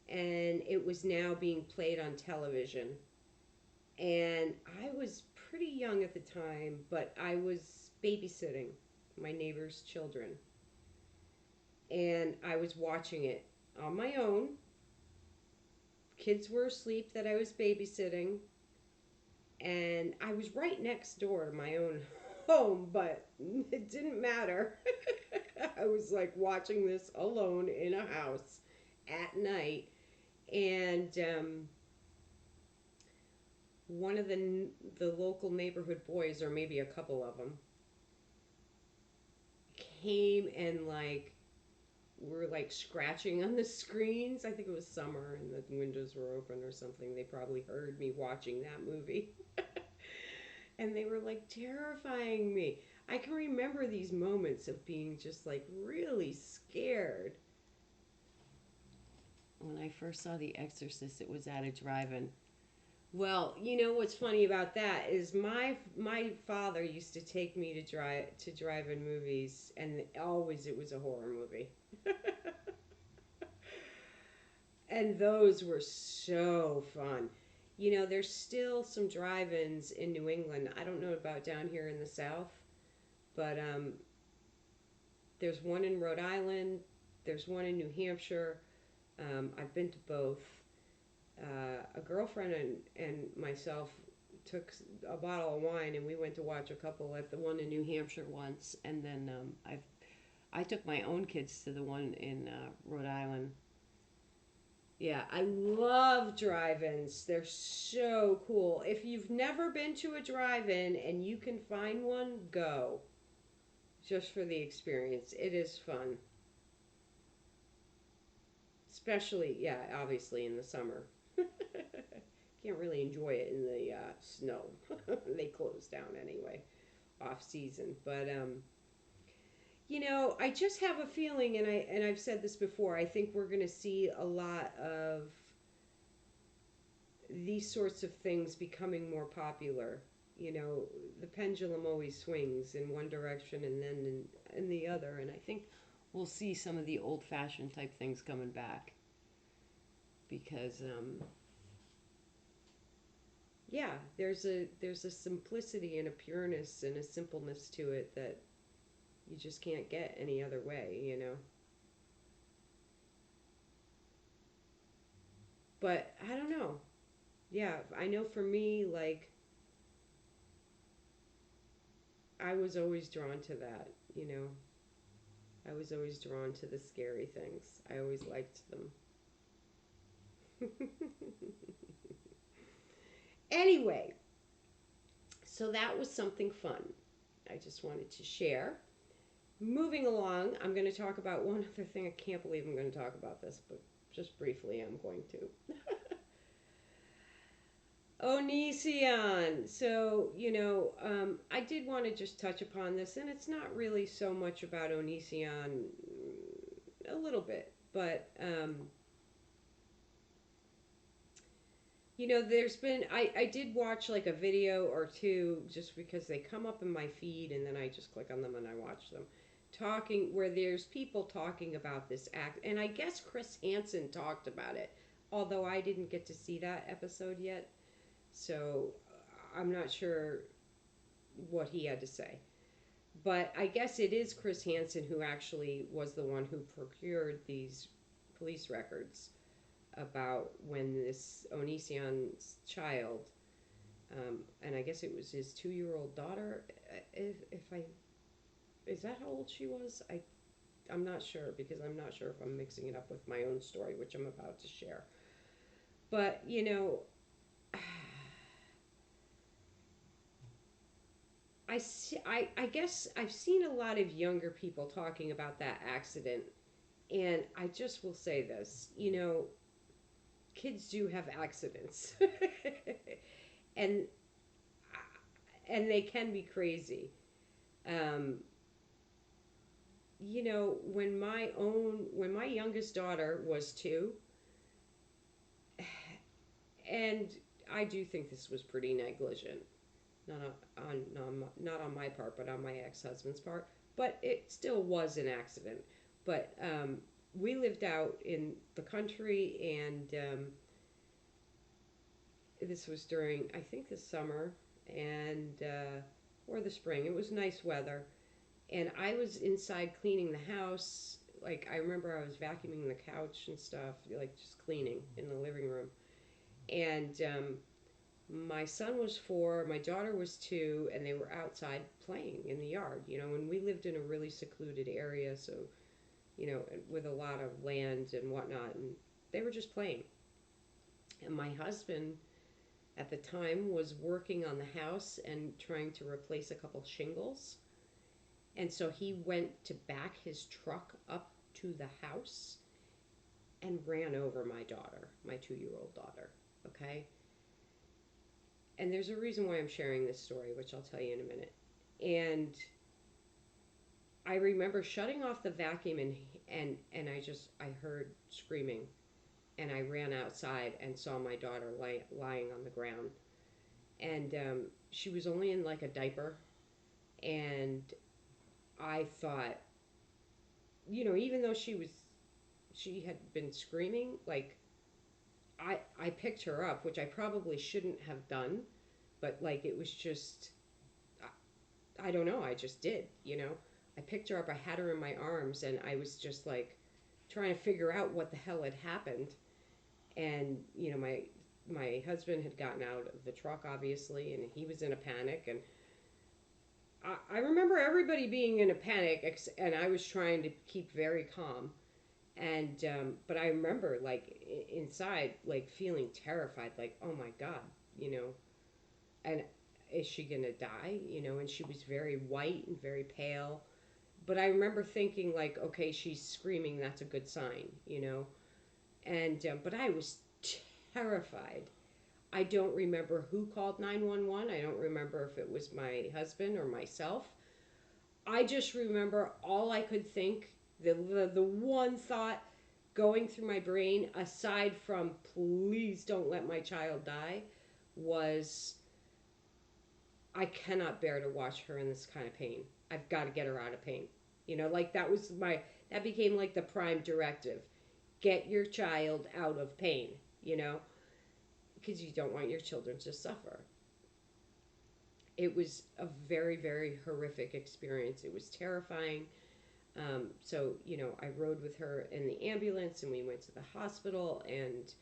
Speaker 1: and it was now being played on television. And I was pretty young at the time, but I was babysitting my neighbor's children. And I was watching it on my own. Kids were asleep that I was babysitting. And I was right next door to my own home, but it didn't matter. I was like watching this alone in a house at night. And one of the local neighborhood boys, or maybe a couple of them, came and like were like scratching on the screens. I think it was summer and the windows were open or something. They probably heard me watching that movie. And they were like terrifying me. I can remember these moments of being just like really scared. When I first saw The Exorcist, it was at a drive-in. Well, you know what's funny about that is my father used to take me to drive-in movies, and always it was a horror movie. And those were so fun. There's still some drive-ins in New England. I don't know about down here in the South, but there's one in Rhode Island. There's one in New Hampshire. I've been to both. A girlfriend and myself took a bottle of wine and we went to watch a couple at the one in New Hampshire once, and then I took my own kids to the one in Rhode Island. Yeah, I love drive-ins. They're so cool. If you've never been to a drive-in and you can find one, go. Just for the experience. It is fun. Especially, yeah, obviously in the summer. Can't really enjoy it in the snow. They close down anyway, off season. But I just have a feeling, and I've said this before. I think we're going to see a lot of these sorts of things becoming more popular. The pendulum always swings in one direction and then in the other, and I think we'll see some of the old-fashioned type things coming back because yeah, there's a simplicity and a pureness and a simpleness to it that you just can't get any other way. But I don't know. Yeah, I know for me, like, I was always drawn to that. I was always drawn to the scary things. I always liked them. Anyway, so that was something fun. I just wanted to share. Moving along, I'm going to talk about one other thing. I can't believe I'm going to talk about this, but just briefly I'm going to. Onision. So, I did want to just touch upon this, and it's not really so much about Onision, a little bit, but, there's been, I did watch like a video or two just because they come up in my feed, and then I just click on them and I watch them. Where there's people talking about this act, and I guess Chris Hansen talked about it, although I didn't get to see that episode yet. So I'm not sure what he had to say. But I guess it is Chris Hansen who actually was the one who procured these police records about when this Onision's child, and I guess it was his 2-year-old daughter, if I is that how old she was? I'm not sure because I'm not sure if I'm mixing it up with my own story, which I'm about to share. But, I guess I've seen a lot of younger people talking about that accident, and I just will say this, kids do have accidents, and they can be crazy. Um, when my youngest daughter was 2, and I do think this was pretty negligent, not on my part, but on my ex-husband's part. But it still was an accident. But we lived out in the country, and this was during, I think, the summer and or the spring. It was nice weather, and I was inside cleaning the house. Like, I remember I was vacuuming the couch and stuff, like just cleaning in the living room. And my son was 4, my daughter was 2, and they were outside playing in the yard, and we lived in a really secluded area, so, with a lot of land and whatnot, and they were just playing. And my husband at the time was working on the house and trying to replace a couple shingles. And so he went to back his truck up to the house and ran over my daughter, my 2-year-old daughter. Okay? And there's a reason why I'm sharing this story, which I'll tell you in a minute. And I remember shutting off the vacuum, and I heard screaming, and I ran outside and saw my daughter lying on the ground. And she was only in like a diaper, and I thought, even though she had been screaming, like, I picked her up, which I probably shouldn't have done, but like it was just, I don't know, I just did. I picked her up, I had her in my arms, and I was just like trying to figure out what the hell had happened. And my husband had gotten out of the truck, obviously, and he was in a panic. And I remember everybody being in a panic, and I was trying to keep very calm. And but I remember, like, inside, like, feeling terrified, like, oh my god, you know and is she gonna die? And she was very white and very pale. But I remember thinking, like, okay, she's screaming, that's a good sign. And but I was terrified. I don't remember who called 911. I don't remember if it was my husband or myself. I just remember all I could think, the one thought going through my brain, aside from please don't let my child die, was I cannot bear to watch her in this kind of pain. I've got to get her out of pain. Like, that became like the prime directive. Get your child out of pain, because you don't want your children to suffer. It was a very, very horrific experience. It was terrifying. So, I rode with her in the ambulance, and we went to the hospital, and,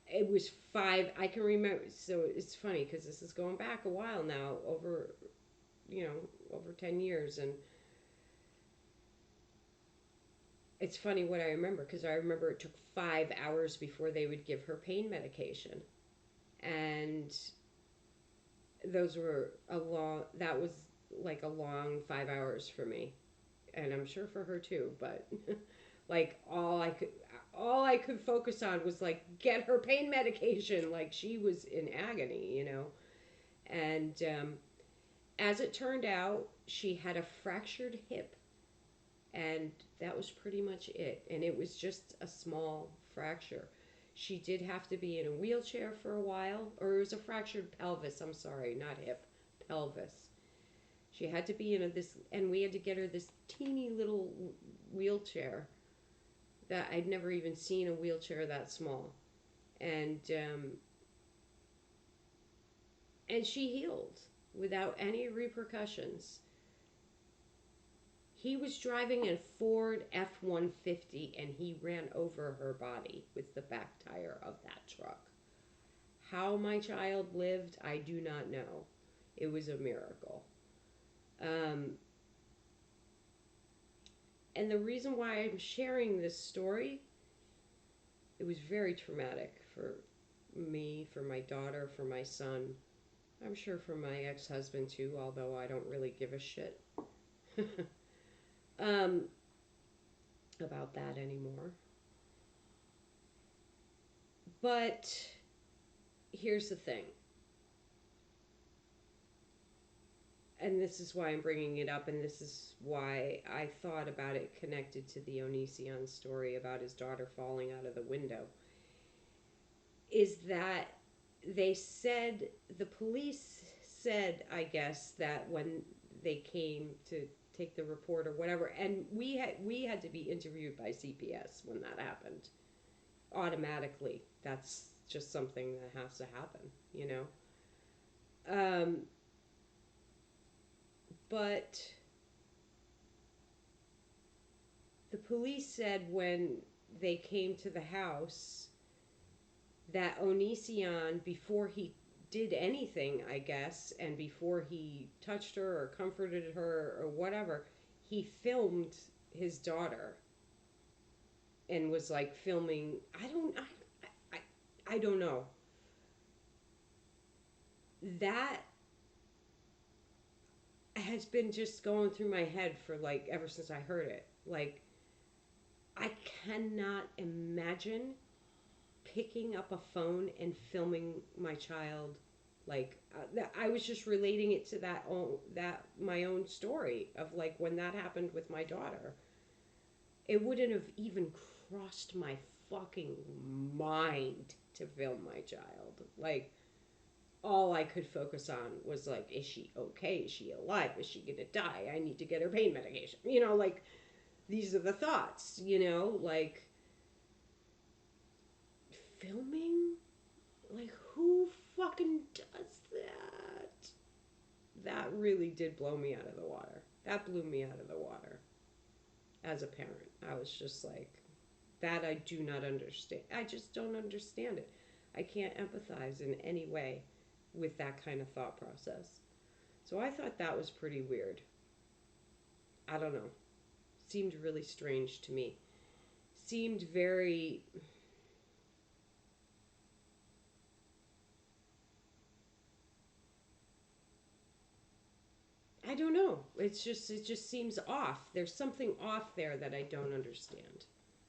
Speaker 1: it was 5, I can remember, so it's funny, because this is going back a while now, over 10 years, and it's funny what I remember, because I remember it took 5 hours before they would give her pain medication, and that was like a long 5 hours for me, and I'm sure for her too, but like all I could focus on was like get her pain medication, like she was in agony. And as it turned out, she had a fractured hip, and that was pretty much it, and it was just a small fracture. She did have to be in a wheelchair for a while, or it was a fractured pelvis, I'm sorry, not hip, pelvis. She had to be in this, and we had to get her this teeny little wheelchair that I'd never even seen a wheelchair that small. And she healed without any repercussions. He was driving a Ford F-150, and he ran over her body with the back tire of that truck. How my child lived, I do not know. It was a miracle. Um, and the reason why I'm sharing this story, it was very traumatic for me, for my daughter, for my son. I'm sure for my ex-husband too, although I don't really give a shit um, about that anymore. But here's the thing, and this is why I'm bringing it up, and this is why I thought about it connected to the Onision story about his daughter falling out of the window, is that they said, the police said, I guess, that when they came to take the report or whatever, and we had to be interviewed by CPS when that happened. Automatically, that's just something that has to happen, you know. But the police said when they came to the house that Onision, before he did anything, I guess, and before he touched her or comforted her or whatever, he filmed his daughter and was like filming. I don't know. That has been just going through my head for like ever since I heard it. Like, I cannot imagine picking up a phone and filming my child. Like, I was just relating it to that my own story of like when that happened with my daughter. It wouldn't have even crossed my fucking mind to film my child. Like, all I could focus on was like, is she okay? Is she alive? Is she gonna die? I need to get her pain medication. Like, these are the thoughts, like, filming? Like, who fucking does that? That really did blow me out of the water. That blew me out of the water. As a parent, I was just like, that I do not understand. I just don't understand it. I can't empathize in any way with that kind of thought process. So I thought that was pretty weird. I don't know. Seemed really strange to me. Seemed very, I don't know. It just seems off. There's something off there that I don't understand.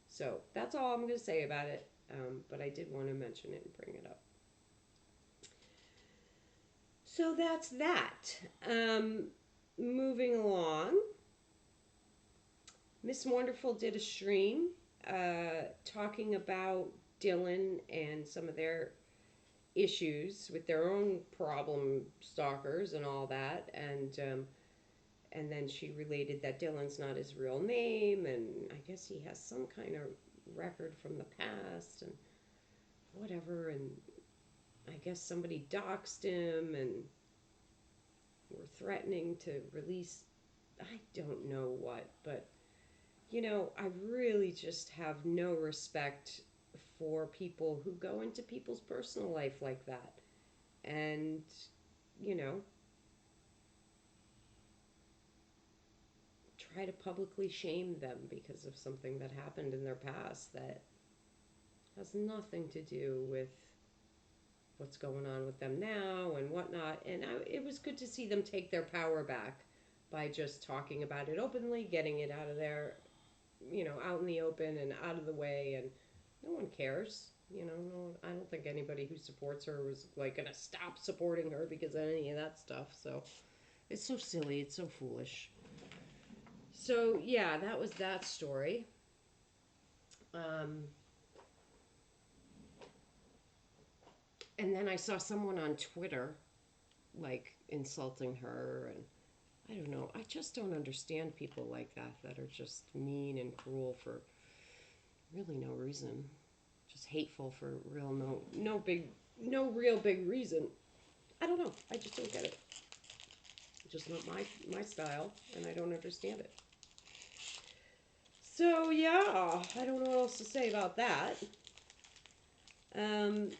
Speaker 1: So that's all I'm going to say about it. But I did want to mention it and bring it up. So that's that. Moving along, Miss Wonderful did a stream talking about Dylan and some of their issues with their own problem stalkers and all that, and then she related that Dylan's not his real name, and I guess he has some kind of record from the past and whatever, and I guess somebody doxed him and were threatening to release, I don't know what, but I really just have no respect for people who go into people's personal life like that. And, you know, try to publicly shame them because of something that happened in their past that has nothing to do with what's going on with them now and whatnot. And it was good to see them take their power back by just talking about it openly, getting it out of there, out in the open and out of the way. And no one cares. No, I don't think anybody who supports her was like gonna stop supporting her because of any of that stuff. So it's so silly. It's so foolish. So yeah, that was that story. Um, and then I saw someone on Twitter like insulting her, and I don't know. I just don't understand people like that are just mean and cruel for really no reason. Just hateful for real no real big reason. I don't know. I just don't get it. It's just not my style, and I don't understand it. So yeah, I don't know what else to say about that. Um,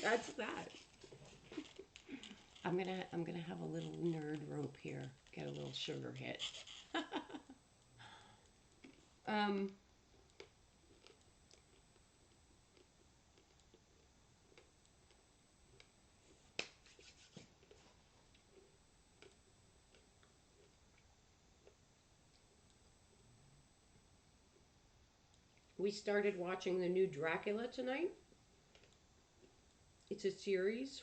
Speaker 1: That's that. I'm gonna have a little nerd rope here. Get a little sugar hit. um, we started watching the new Dracula tonight. It's a series.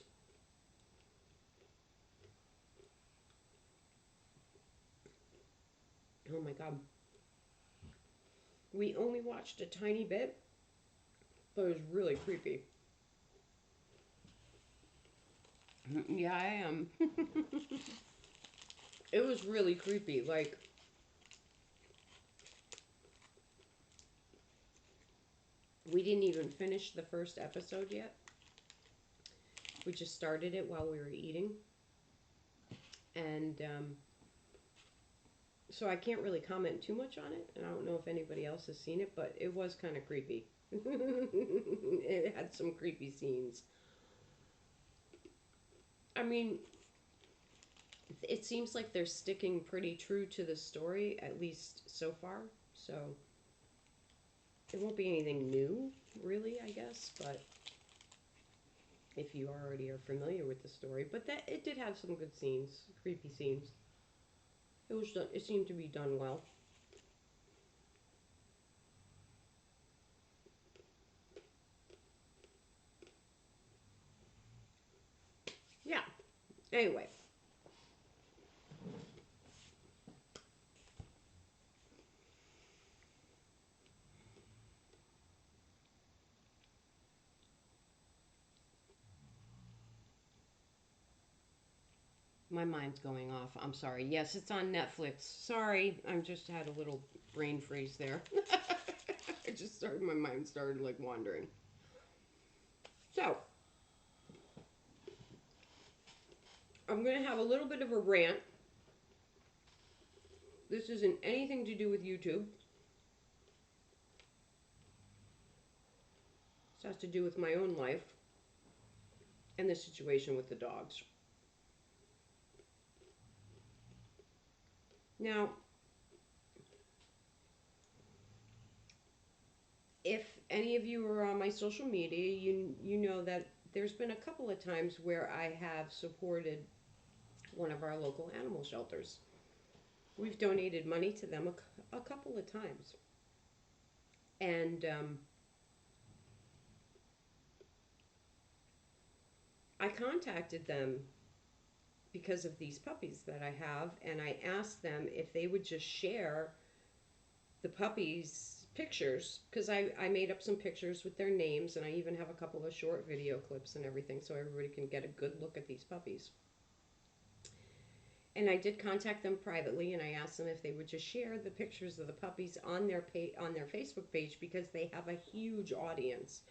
Speaker 1: Oh my god. We only watched a tiny bit, but it was really creepy. Yeah, I am. It was really creepy. Like, we didn't even finish the first episode yet. We just started it while we were eating. And so I can't really comment too much on it. And I don't know if anybody else has seen it, but it was kind of creepy. It had some creepy scenes. I mean, it seems like they're sticking pretty true to the story, at least so far. So it won't be anything new, really, I guess. But if you already are familiar with the story, but that it did have some good scenes, creepy scenes. It was done, it seemed to be done well. Yeah. Anyway, my mind's going off. I'm sorry. Yes, it's on Netflix. Sorry, I just had a little brain freeze there. I just started. My mind started like wandering. So I'm gonna have a little bit of a rant. This isn't anything to do with YouTube. This has to do with my own life and the situation with the dogs. Now, if any of you are on my social media, you know that there's been a couple of times where I have supported one of our local animal shelters. We've donated money to them a couple of times. And I contacted them because of these puppies that I have, and I asked them if they would just share the puppies' pictures, because I made up some pictures with their names, and I even have a couple of short video clips and everything so everybody can get a good look at these puppies. And I did contact them privately, and I asked them if they would just share the pictures of the puppies on their on their Facebook page, because they have a huge audience.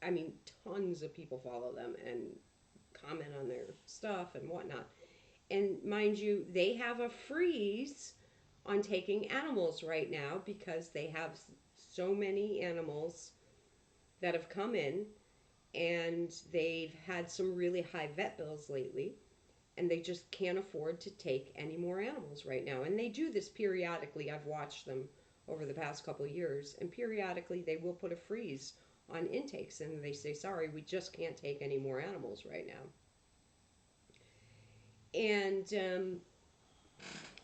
Speaker 1: I mean, tons of people follow them and comment on their stuff and whatnot. And mind you, they have a freeze on taking animals right now because they have so many animals that have come in, and they've had some really high vet bills lately, and they just can't afford to take any more animals right now. And they do this periodically. I've watched them over the past couple of years, and periodically they will put a freeze on intakes, and they say, sorry, we just can't take any more animals right now. And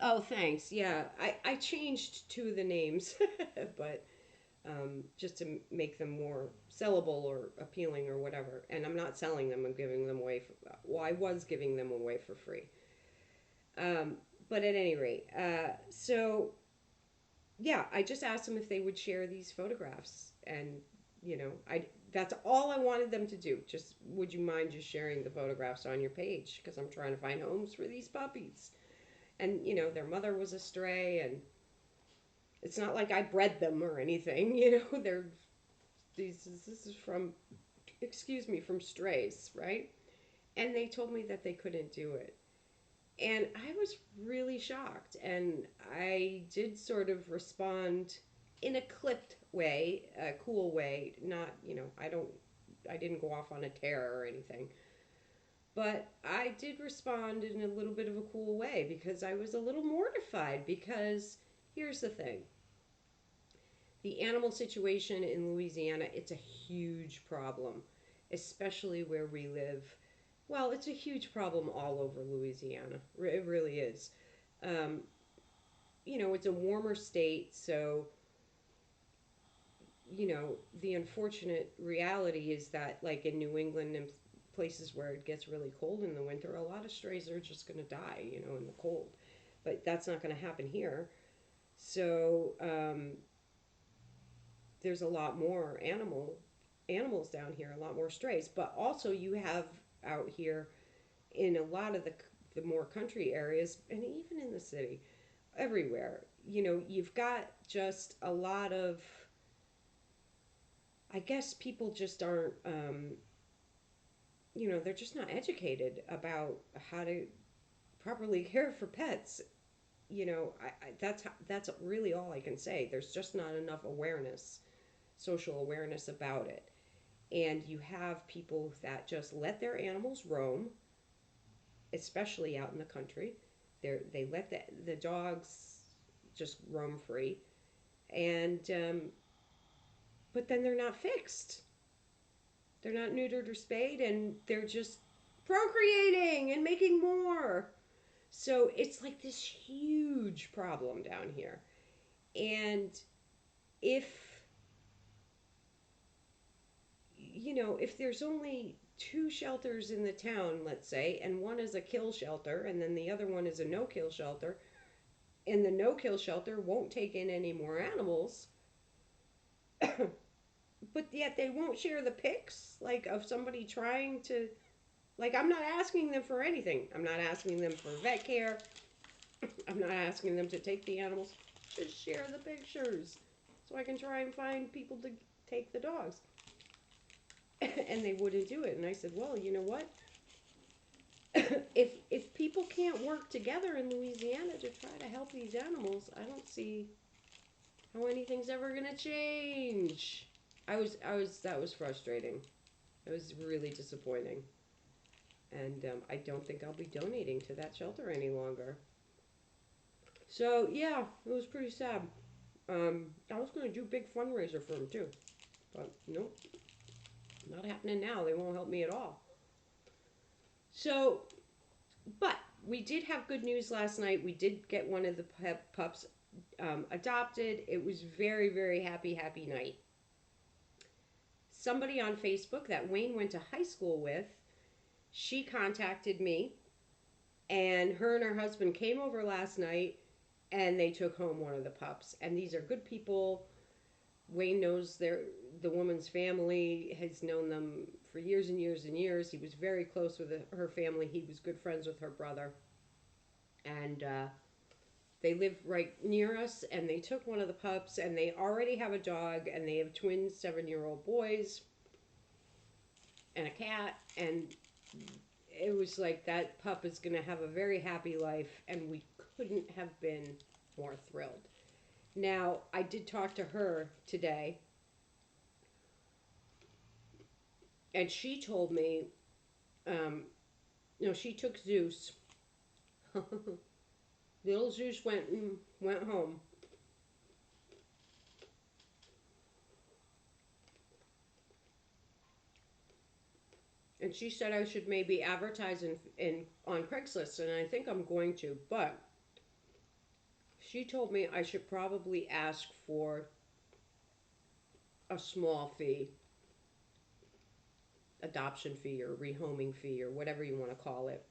Speaker 1: oh, thanks. Yeah, I changed two of the names, but just to make them more sellable or appealing or whatever. And I'm not selling them. I'm giving them away. Well, I was giving them away for free. Um, but at any rate, so yeah, I just asked them if they would share these photographs, and I that's all I wanted them to do. Just, would you mind just sharing the photographs on your page, because I'm trying to find homes for these puppies. And their mother was a stray, and it's not like I bred them or anything. They're this is from, excuse me, from strays, right? And they told me that they couldn't do it. And I was really shocked, and I did sort of respond in a clipped way, a cool way. Not, I don't I didn't go off on a tear or anything. But I did respond in a little bit of a cool way because I was a little mortified. Because here's the thing, the animal situation in Louisiana, it's a huge problem, especially where we live. Well, it's a huge problem all over Louisiana. It really is. Um, it's a warmer state, so the unfortunate reality is that, like in New England and places where it gets really cold in the winter, a lot of strays are just going to die, in the cold. But that's not going to happen here. So there's a lot more animals down here, a lot more strays. But also you have out here in a lot of the more country areas, and even in the city, everywhere. You've got just a lot of, I guess people just aren't, they're just not educated about how to properly care for pets. That's really all I can say. There's just not enough awareness, social awareness about it. And you have people that just let their animals roam, especially out in the country. They let the dogs just roam free, and but then they're not fixed. They're not neutered or spayed, and they're just procreating and making more. So it's like this huge problem down here. And if, if there's only two shelters in the town, let's say, and one is a kill shelter, and then the other one is a no kill shelter, and the no kill shelter won't take in any more animals, but yet they won't share the pics, like, of somebody trying to, like, I'm not asking them for anything. I'm not asking them for vet care. I'm not asking them to take the animals. Just share the pictures so I can try and find people to take the dogs. And they wouldn't do it. And I said, well, you know what? if people can't work together in Louisiana to try to help these animals, I don't see how anything's ever gonna change. That was frustrating. It was really disappointing. And I don't think I'll be donating to that shelter any longer. So yeah, it was pretty sad. I was going to do a big fundraiser for them too, but nope, not happening now. They won't help me at all. So, but we did have good news last night. We did get one of the pups adopted. It was very, very happy night. Somebody on Facebook that Wayne went to high school with, she contacted me, and her husband came over last night, and they took home one of the pups. And these are good people. Wayne knows the woman's family, has known them for years and years and years. He was very close with her family. He was good friends with her brother. And they live right near us, and they took one of the pups, and they already have a dog, and they have twin 7-year-old boys and a cat. And it was like, that pup is going to have a very happy life, and we couldn't have been more thrilled. Now, I did talk to her today, and she told me, she took Zeus. Little Zeus went home. And she said I should maybe advertise in on Craigslist, and I think I'm going to, but she told me I should probably ask for a small fee, adoption fee or rehoming fee or whatever you want to call it.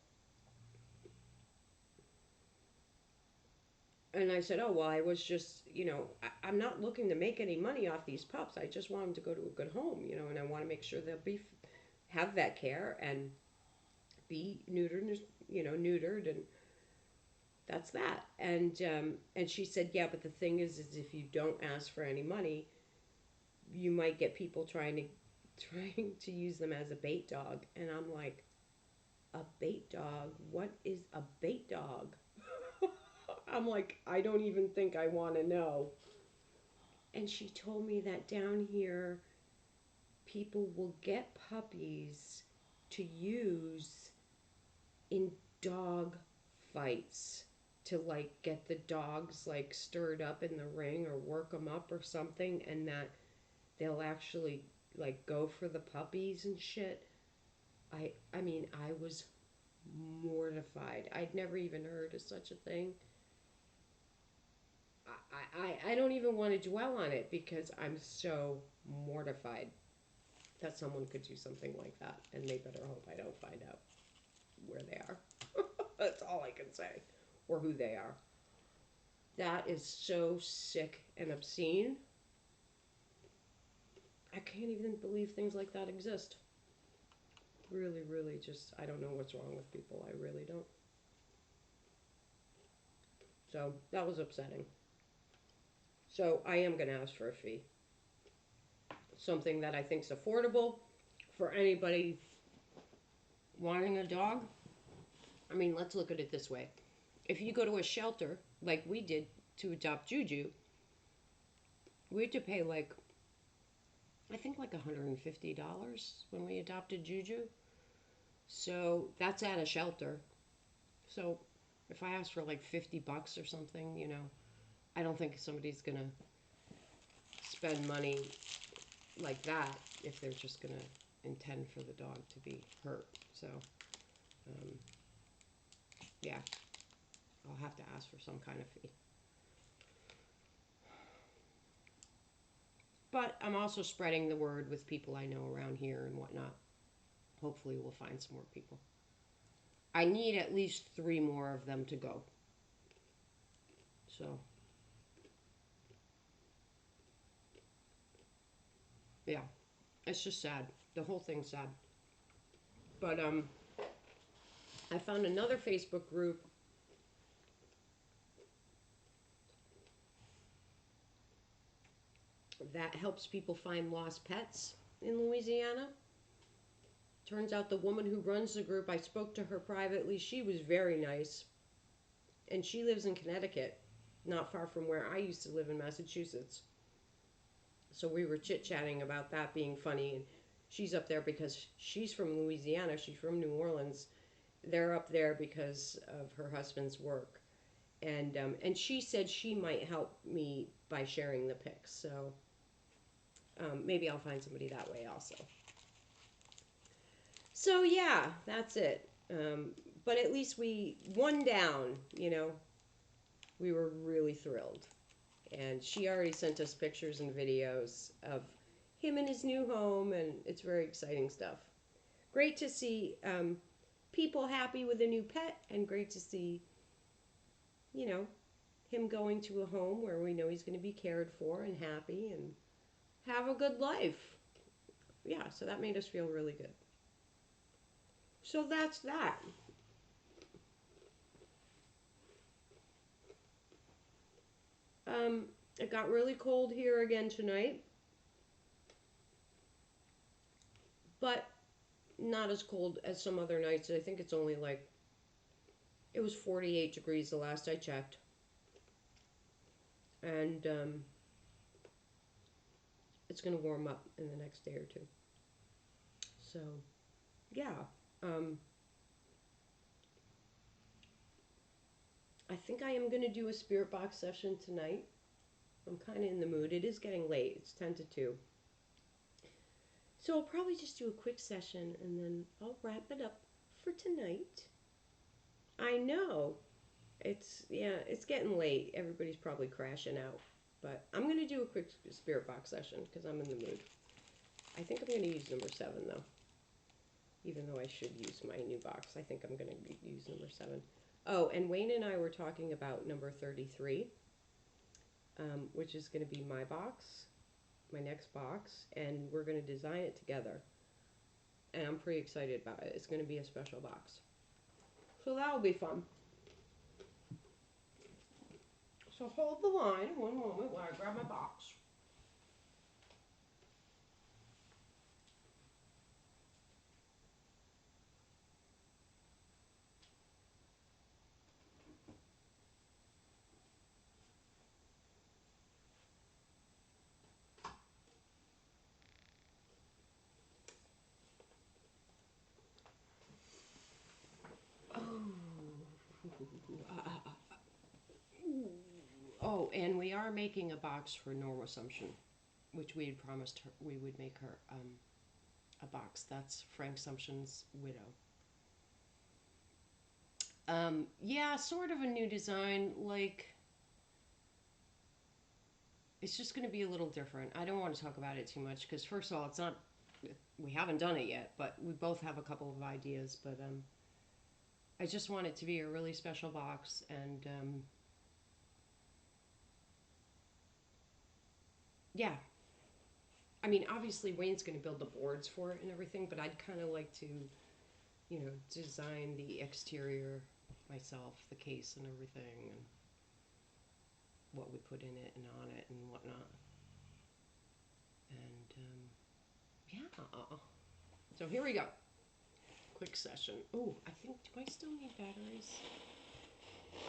Speaker 1: And I said, oh, well, I was just, I'm not looking to make any money off these pups. I just want them to go to a good home, and I want to make sure they'll have vet care and be neutered, and that's that. And she said, yeah, but the thing is if you don't ask for any money, you might get people trying to use them as a bait dog. And I'm like, a bait dog? What is a bait dog? I'm like, I don't even think I want to know. And she told me that down here, people will get puppies to use in dog fights to like get the dogs like stirred up in the ring or work them up or something, and that they'll actually like go for the puppies and shit. I mean, I was mortified. I'd never even heard of such a thing. I don't even want to dwell on it because I'm so mortified that someone could do something like that, and they better hope I don't find out where they are. That's all I can say, or who they are. That is so sick and obscene. I can't even believe things like that exist. Really, really, just, I don't know what's wrong with people. I really don't. So, that was upsetting. So, I am going to ask for a fee. Something that I think is affordable for anybody wanting a dog. I mean, let's look at it this way. If you go to a shelter, like we did to adopt Juju, we had to pay like, I think like $150 when we adopted Juju. So that's at a shelter. So if I ask for like $50 or something, you know, I don't think somebody's gonna spend money like that if they're just gonna intend for the dog to be hurt. So, yeah, I'll have to ask for some kind of fee. But I'm also spreading the word with people I know around here and whatnot. Hopefully we'll find some more people. I need at least 3 more of them to go. So, yeah, it's just sad. The whole thing's sad. But I found another Facebook group that helps people find lost pets in Louisiana. Turns out the woman who runs the group, I spoke to her privately. She was very nice. And she lives in Connecticut, not far from where I used to live in Massachusetts. So we were chit-chatting about that being funny. And she's up there because she's from Louisiana. She's from New Orleans. They're up there because of her husband's work. And she said she might help me by sharing the pics. So maybe I'll find somebody that way also. So yeah, that's it. But at least we won down, you know. We were really thrilled. And she already sent us pictures and videos of him in his new home, and it's very exciting stuff. Great to see people happy with a new pet, and great to see, you know, him going to a home where we know he's going to be cared for and happy and have a good life. Yeah, so that made us feel really good. So that's that. It got really cold here again tonight, but not as cold as some other nights. I think it's only like, it was 48 degrees the last I checked. And it's going to warm up in the next day or two. So, yeah. I think I am going to do a spirit box session tonight. I'm kind of in the mood. It is getting late. It's 10 to 2. So I'll probably just do a quick session and then I'll wrap it up for tonight. I know. It's getting late. Everybody's probably crashing out. But I'm going to do a quick spirit box session because I'm in the mood. I think I'm going to use number 7 though. Even though I should use my new box, I think I'm going to use number 7. Oh, and Wayne and I were talking about number 33, which is going to be my box, my next box, and we're going to design it together. And I'm pretty excited about it. It's going to be a special box. So that will be fun. So hold the line one moment while I grab my box. Oh, and we are making a box for Norma Assumption, which we had promised her we would make her a box. That's Frank Assumption's widow. Yeah, sort of a new design. Like, it's just going to be a little different. I don't want to talk about it too much because, first of all, it's not. We haven't done it yet, but we both have a couple of ideas. But I just want it to be a really special box, and yeah. I mean, obviously Wayne's going to build the boards for it and everything, but I'd kind of like to, design the exterior myself, the case and everything, and what we put in it and on it and whatnot. And yeah. So here we go. Quick session. Oh, I think, do I still need batteries?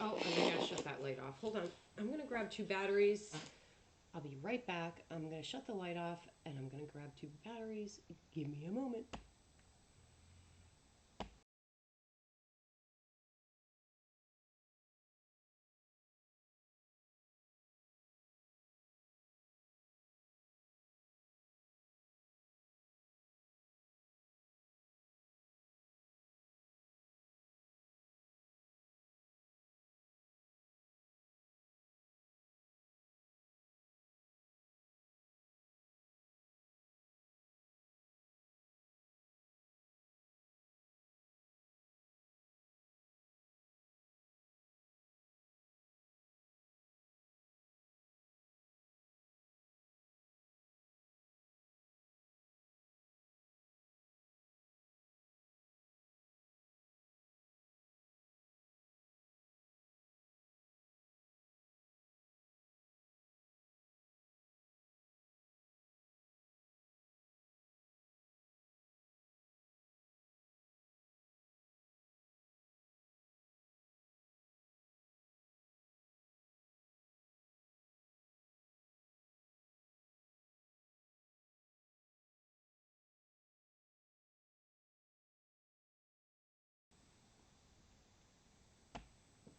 Speaker 1: Oh, I gotta shut that light off. Hold on. I'm gonna grab 2 batteries. I'll be right back. I'm gonna shut the light off and I'm gonna grab 2 batteries. Give me a moment.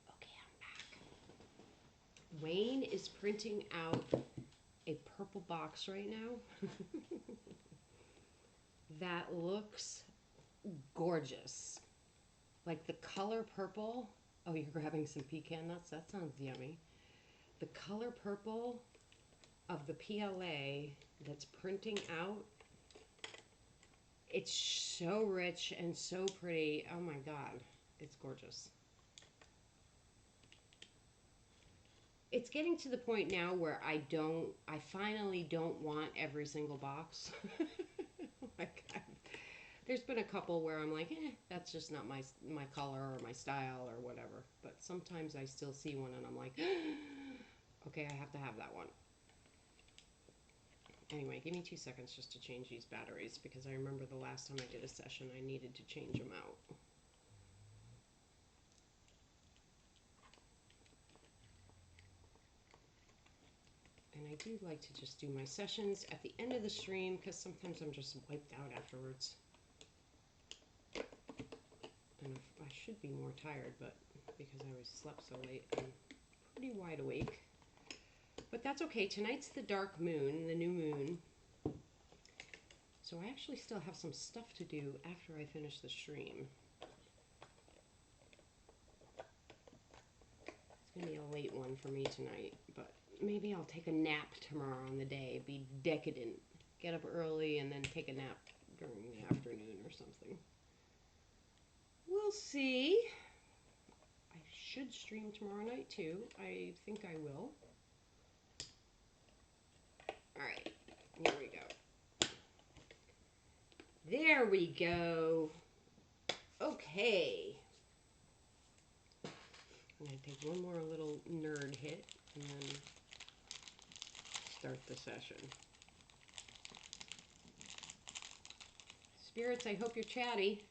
Speaker 1: Okay, I'm back. Wayne is printing out a purple box right now that looks gorgeous. Like the color purple. Oh, you're grabbing some pecan nuts? That sounds yummy. The color purple of the PLA that's printing out, it's so rich and so pretty. Oh my God, it's gorgeous. It's getting to the point now where I finally don't want every single box. Like, there's been a couple where I'm like, that's just not my color or my style or whatever. But sometimes I still see one and I'm like, okay, I have to have that one. Anyway, give me 2 seconds just to change these batteries because I remember the last time I did a session I needed to change them out. And I do like to just do my sessions at the end of the stream because sometimes I'm just wiped out afterwards. And I should be more tired, but because I was slept so late, I'm pretty wide awake. But that's okay. Tonight's the dark moon, the new moon. So I actually still have some stuff to do after I finish the stream. It's going to be a late one for me tonight, but maybe I'll take a nap tomorrow on the day, be decadent, get up early and then take a nap during the afternoon or something. We'll see. I should stream tomorrow night too. I think I will. Alright, here we go. There we go. Okay. I'm going to take one more little nerd hit and then start the session. Spirits, I hope you're chatty.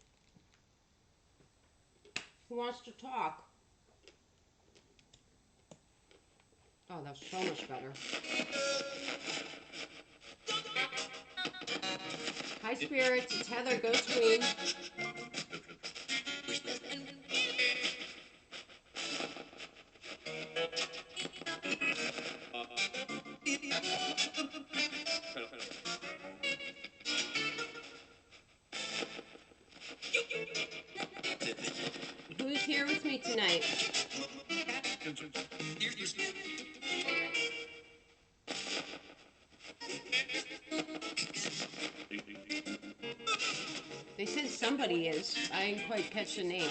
Speaker 1: Who wants to talk? Oh, that's so much better. Hi, Spirits. It's Heather, Ghost Queen. Good night. They said somebody is. I didn't quite catch the name.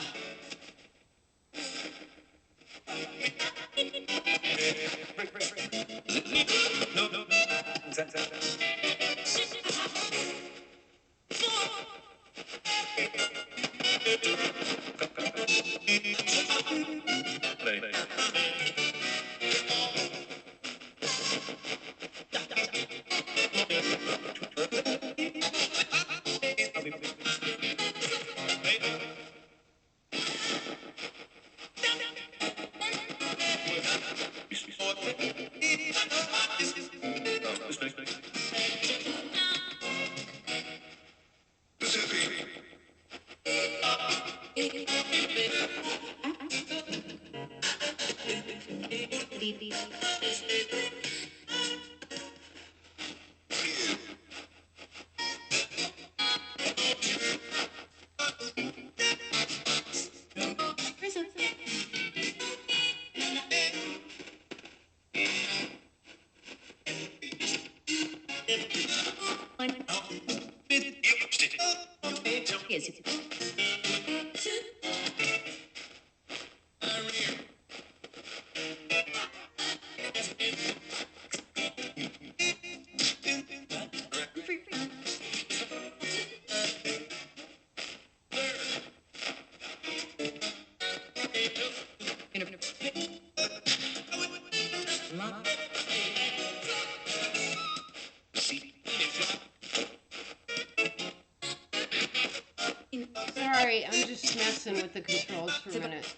Speaker 1: Sorry, I'm just messing with the controls for a minute.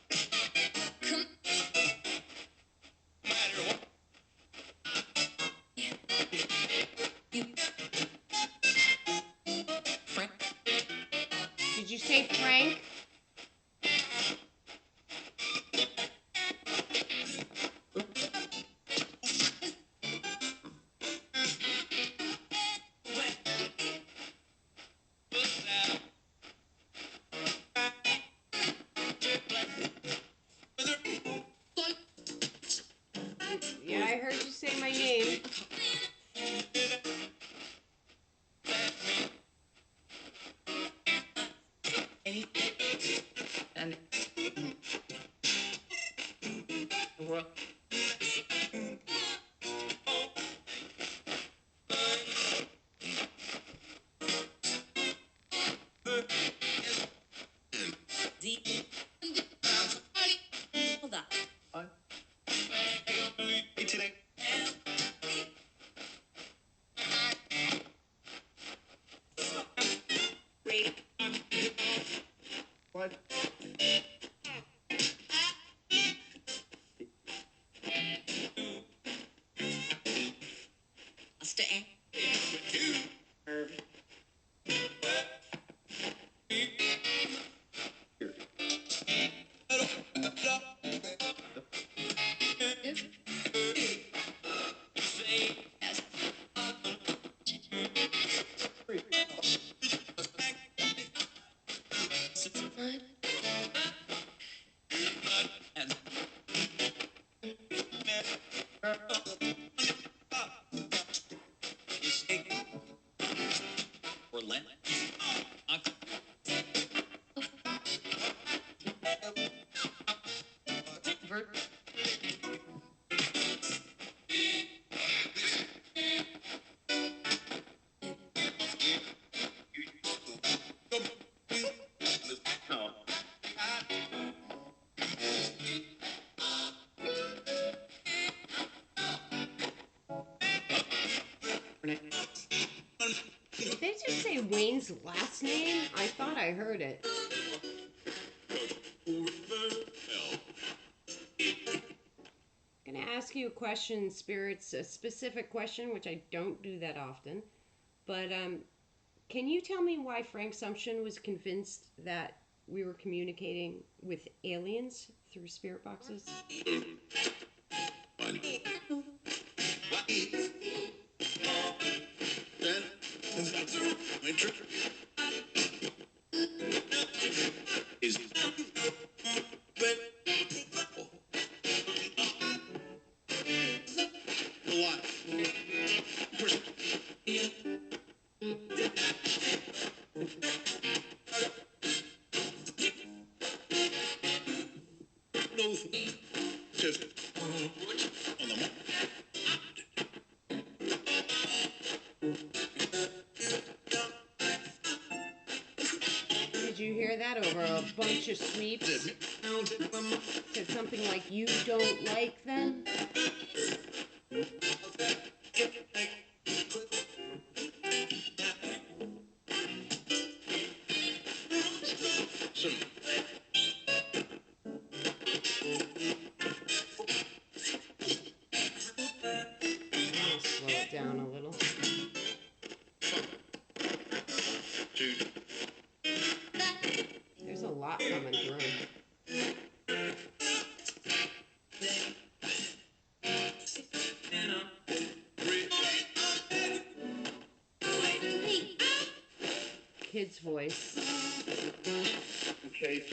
Speaker 1: Did you say Frank? Yeah, I heard you say my name. Did they just say Wayne's last name? I thought I heard it. I'm gonna ask you a question, spirits, a specific question, which I don't do that often. But can you tell me why Frank Sumption was convinced that we were communicating with aliens through spirit boxes? Did you hear that over a bunch of sweeps? Said something like, you don't like them? I'll slow it down a little. There's a lot coming through. Kid's voice.
Speaker 4: Okay.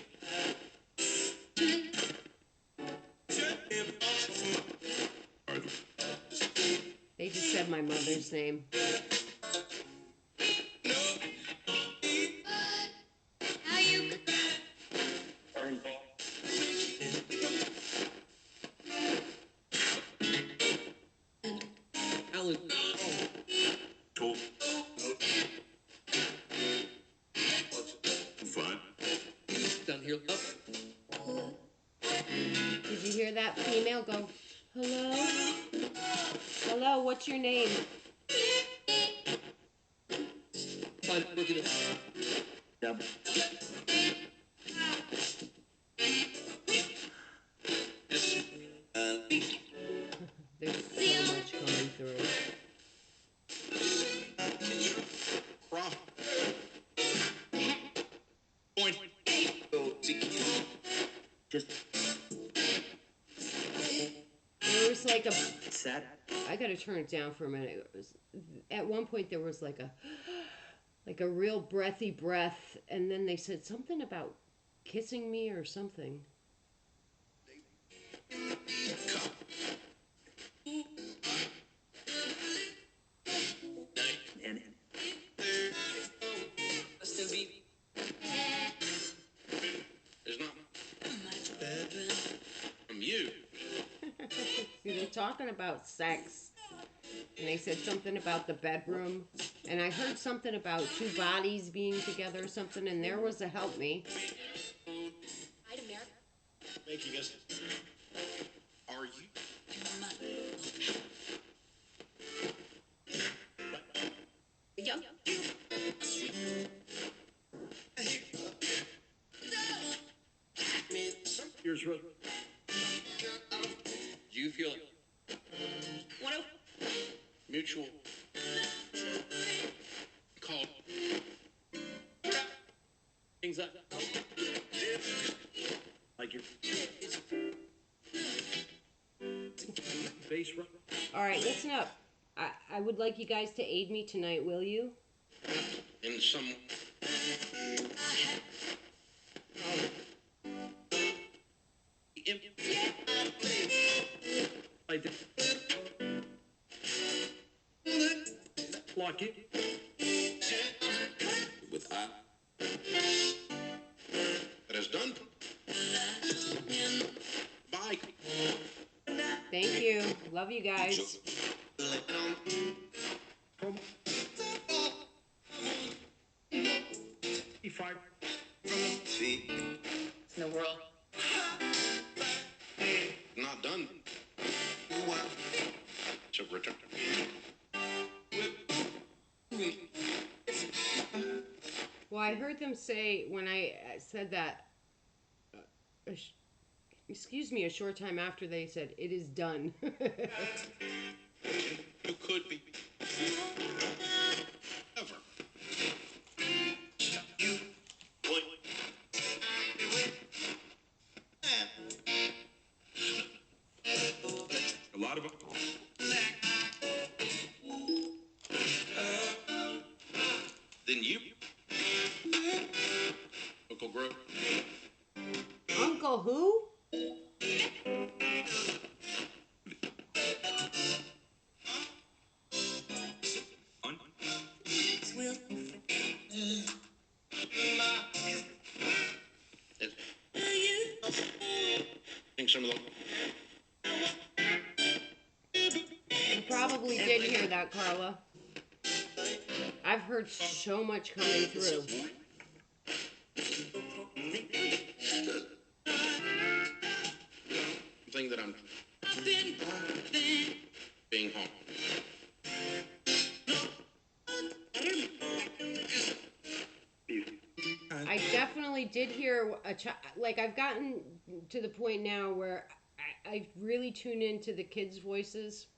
Speaker 1: They just said my mother's name.
Speaker 4: Fine. Down here.
Speaker 1: Did you hear that female go, hello? Hello, what's your name?
Speaker 4: Fine. Look at it. Yeah.
Speaker 1: There's so much coming through.
Speaker 4: Point. Just
Speaker 1: There was like a,
Speaker 4: sad.
Speaker 1: I gotta turn it down for a minute. It was, at one point there was like a real breathy breath, and then they said something about kissing me or something.
Speaker 4: And there's not much from you.
Speaker 1: See, they're talking about sex, and they said something about the bedroom, and I heard something about two bodies being together or something, and there was a help me.
Speaker 4: Making us. Are you? Here's what. Do you feel it? Mutual. Call. Things up. Like your face.
Speaker 1: All right, listen up. I would like you guys to aid me tonight, will you?
Speaker 4: In some. Like like it. With I. That is done. Bye.
Speaker 1: Thank you. Love you guys.
Speaker 4: E5.
Speaker 5: In the world.
Speaker 4: Not done. So return.
Speaker 1: Well, I heard them say when I said that, excuse me, a short time after they said, it is done.
Speaker 4: You could be. Ever. You. Point. A lot of them. Then you. Uncle Grove.
Speaker 1: Uncle who?
Speaker 4: Things some of the.
Speaker 1: You probably did hear that, Carla. I've heard so much coming through.
Speaker 4: Thing that I'm being home.
Speaker 1: I definitely did hear like I've gotten to the point now where I really tune into the kids' voices,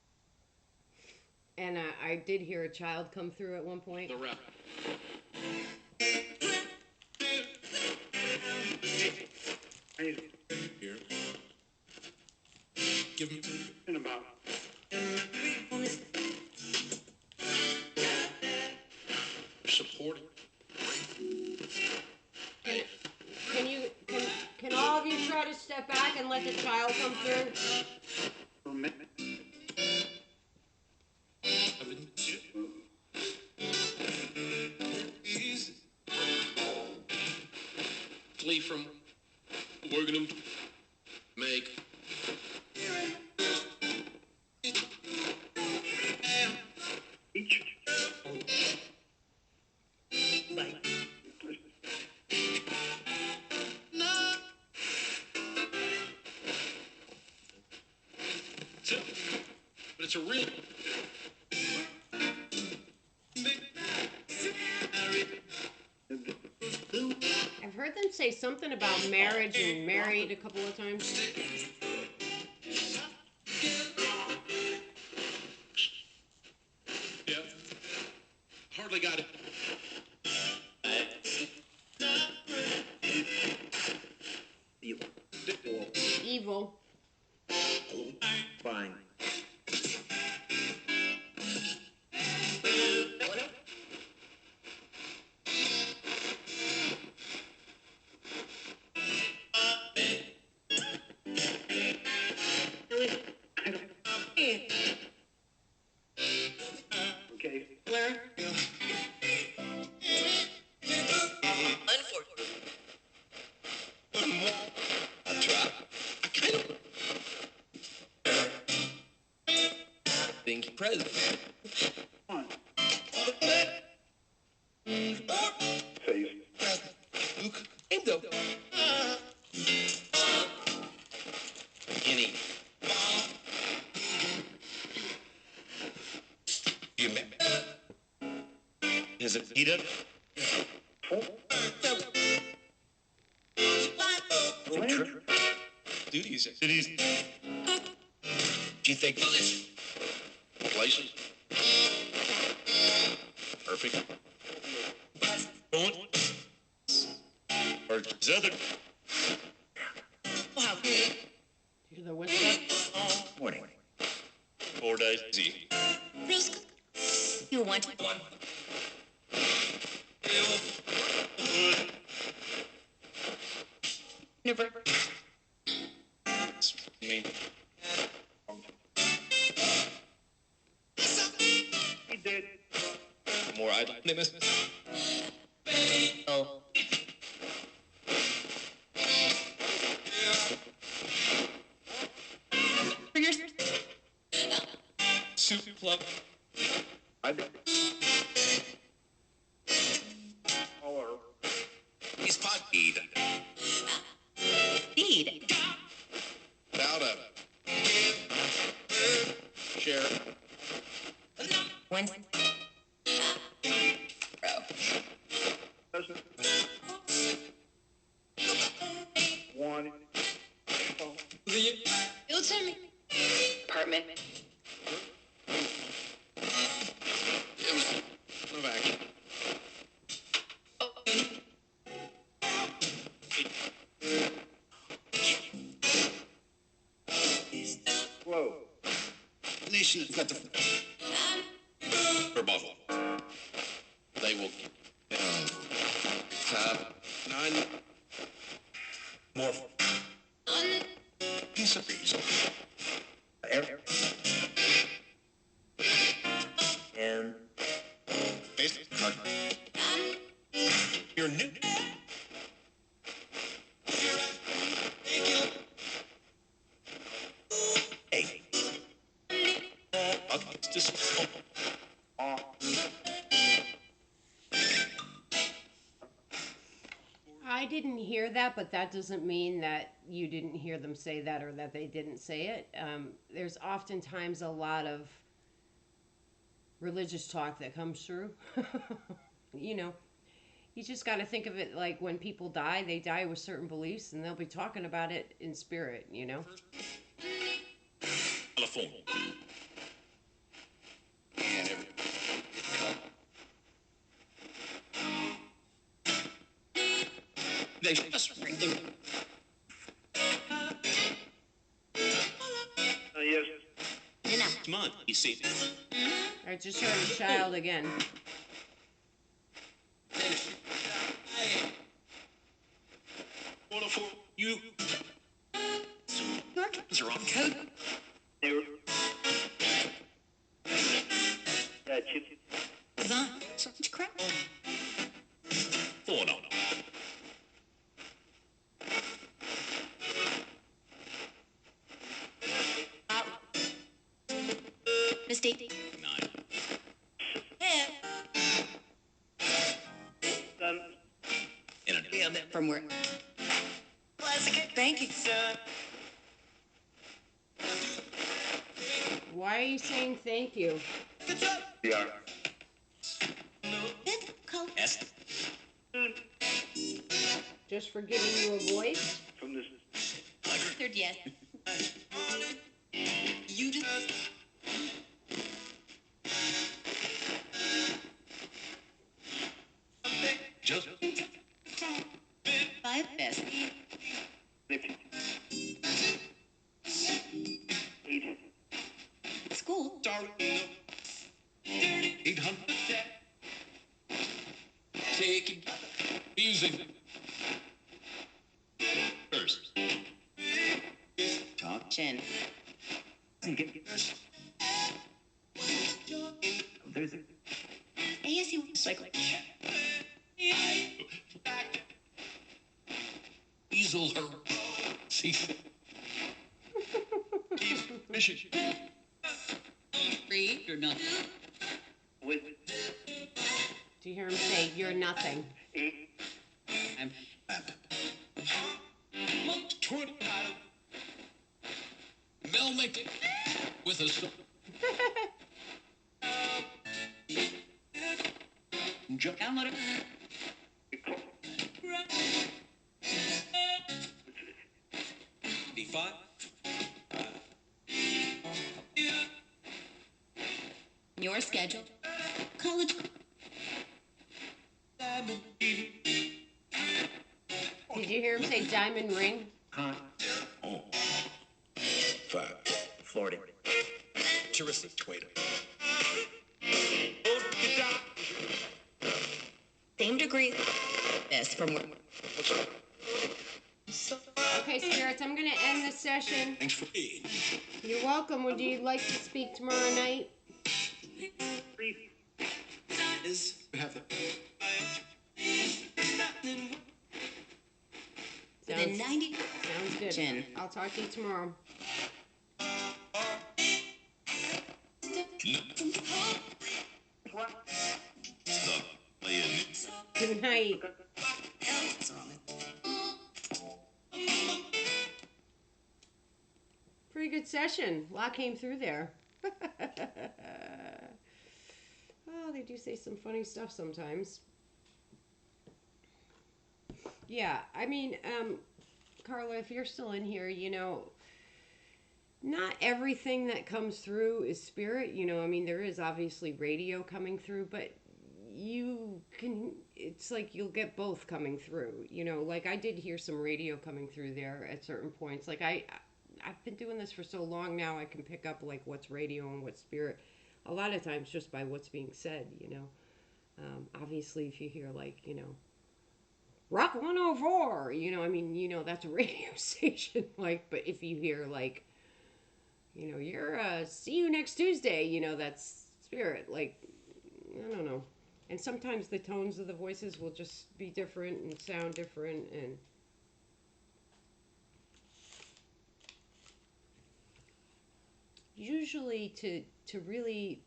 Speaker 1: and I did hear a child come through at one point.
Speaker 4: The rep. Here. Give him in about. Supporting.
Speaker 1: Can all of you try to step back and let the child come through?
Speaker 4: Flee from. We're gonna make. But it's a real.
Speaker 1: I've heard them say something about marriage and married a couple of times.
Speaker 4: Yeah. Hardly got it.
Speaker 1: Evil.
Speaker 3: Fine. Okay.
Speaker 4: Think president. Luke, Endo. Any. You met. Is it Peter? Duties. Do you think places? Perfect. Or is other?
Speaker 1: Hear the whisper?
Speaker 3: Morning.
Speaker 4: 4 days easy.
Speaker 5: You want
Speaker 4: One.
Speaker 5: never
Speaker 4: I mean,
Speaker 3: He did.
Speaker 4: more I'd miss.
Speaker 5: oh for your
Speaker 4: Soup club.
Speaker 3: I did. Or
Speaker 4: He's potted.
Speaker 5: feed
Speaker 4: About a share.
Speaker 5: when
Speaker 3: doesn't. One.
Speaker 5: you'll tell me apartment
Speaker 4: It was no action.
Speaker 3: Whoa.
Speaker 4: Nation has got the. For Buffalo. They will. Top 9. More. Piece of pizza.
Speaker 3: And
Speaker 4: Basic. You're new. Just.
Speaker 1: I didn't hear that, but that doesn't mean that you didn't hear them say that or that they didn't say it. There's oftentimes a lot of religious talk that comes through. You know, you just got to think of it like when people die, they die with certain beliefs and they'll be talking about it in spirit, you know?
Speaker 4: Telephone. And every. They just bring them.
Speaker 3: Yes.
Speaker 4: Come on, you see.
Speaker 1: I just heard a child again.
Speaker 4: For you. Your are on code.
Speaker 5: Such crap.
Speaker 4: Oh, no.
Speaker 5: Mistake.
Speaker 4: 9. In an
Speaker 5: From where? Thank you.
Speaker 1: Why are you saying thank you?
Speaker 3: Yeah.
Speaker 4: S.
Speaker 1: Just for giving you a voice?
Speaker 3: From this.
Speaker 5: Third yet.
Speaker 4: You did. Just.
Speaker 5: Five best.
Speaker 3: 8.
Speaker 5: School.
Speaker 4: 800. Take it easy. First. Talk.
Speaker 5: Chin.
Speaker 4: There's a.
Speaker 5: ASU cycle.
Speaker 4: Easel her. See. Mission.
Speaker 5: Free or not?
Speaker 3: With
Speaker 1: Do you hear him say, you're nothing?
Speaker 3: 8.
Speaker 5: I'm.
Speaker 4: They'll make it with a.
Speaker 5: Download it.
Speaker 4: 85.
Speaker 5: Your schedule. College.
Speaker 1: Did you hear him say diamond ring?
Speaker 4: Oh. 5. Florida. Terrific Twitter.
Speaker 5: Same degree. Best from where?
Speaker 1: Okay, spirits, I'm going to end this session.
Speaker 4: Thanks for me.
Speaker 1: You're welcome. Would you like to speak tomorrow night?
Speaker 4: Is have the.
Speaker 5: Within 90.
Speaker 1: Sounds good.
Speaker 5: Jen.
Speaker 1: I'll talk to you tomorrow.
Speaker 4: Stop playing.
Speaker 1: Good night. Pretty good session. A lot came through there. Oh, they do say some funny stuff sometimes. Yeah, I mean, Carla, if you're still in here, you know, not everything that comes through is spirit. You know, I mean, there is obviously radio coming through, but you can, it's like you'll get both coming through. You know, like I did hear some radio coming through there at certain points. Like I've been doing this for so long now, I can pick up like what's radio and what's spirit. A lot of times just by what's being said, you know. Obviously, if you hear like, you know, Rock 104, you know, I mean, you know, that's a radio station. Like, but if you hear like, you know, you're see you next Tuesday, you know, that's spirit. Like, I don't know. And sometimes the tones of the voices will just be different and sound different and usually to really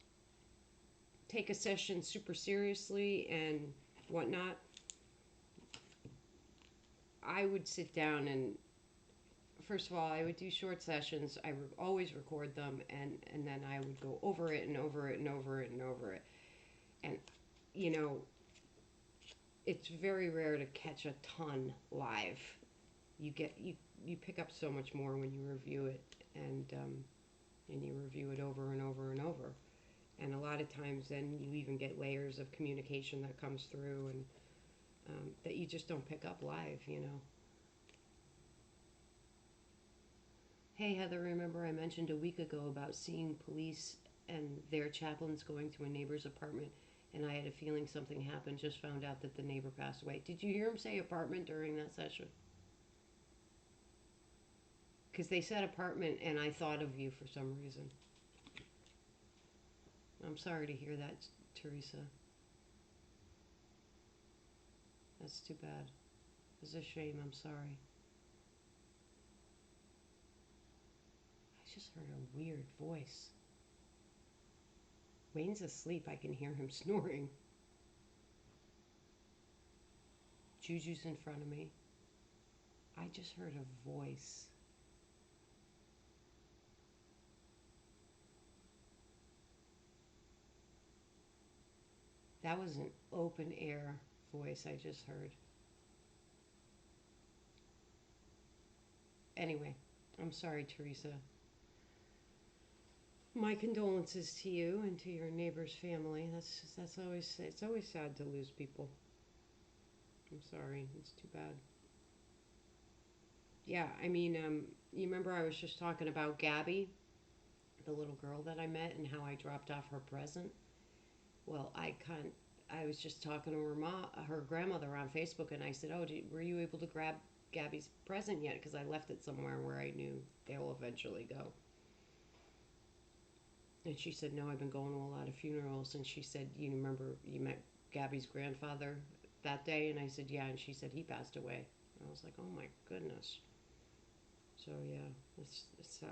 Speaker 1: take a session super seriously and whatnot, I would sit down and first of all, I would do short sessions. I would always record them, and then I would go over it and over it and over it and over it. And you know, it's very rare to catch a ton live. You pick up so much more when you review it, and you review it over and over and over. And a lot of times, then you even get layers of communication that comes through, and that you just don't pick up live. You know. Hey Heather, remember I mentioned a week ago about seeing police and their chaplains going to a neighbor's apartment, and I had a feeling something happened. Just found out that the neighbor passed away. Did you hear him say apartment during that session? Because they said apartment, and I thought of you for some reason. I'm sorry to hear that, Teresa. That's too bad. It's a shame. I'm sorry. I just heard a weird voice. Wayne's asleep. I can hear him snoring. Juju's in front of me. I just heard a voice. That was an open air voice I just heard. Anyway, I'm sorry, Teresa. My condolences to you and to your neighbor's family. That's always, it's always sad to lose people. I'm sorry. It's too bad. Yeah, I mean, you remember I was just talking about Gabby, the little girl that I met, and how I dropped off her present. Well, I was just talking to her grandmother on Facebook, and I said, "Oh, were you able to grab Gabby's present yet? Because I left it somewhere where I knew they'll eventually go." And she said, "No, I've been going to a lot of funerals." And she said, "You remember you met Gabby's grandfather that day?" And I said, "Yeah." And she said, "He passed away." And I was like, "Oh my goodness." So yeah, it's sad.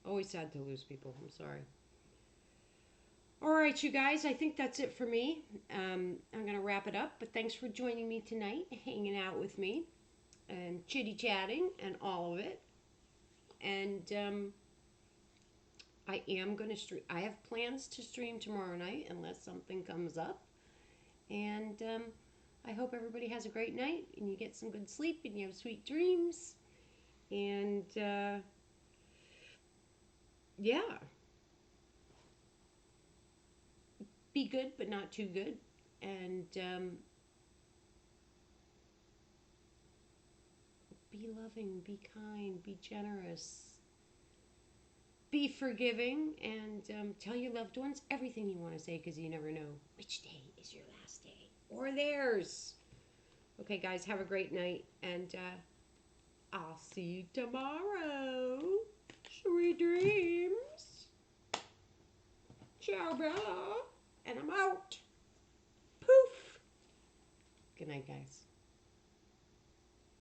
Speaker 1: Always sad to lose people. I'm sorry. All right, you guys, I think that's it for me. I'm going to wrap it up, but thanks for joining me tonight, hanging out with me, and chitty-chatting and all of it. And I am going to stream. I have plans to stream tomorrow night unless something comes up. And I hope everybody has a great night and you get some good sleep and you have sweet dreams. And yeah. Be good, but not too good. And be loving, be kind, be generous, be forgiving, and tell your loved ones everything you want to say, because you never know which day is your last day or theirs. Okay, guys, have a great night, and I'll see you tomorrow. Sweet dreams. Ciao, Bella. And I'm out. Poof. Good night, guys.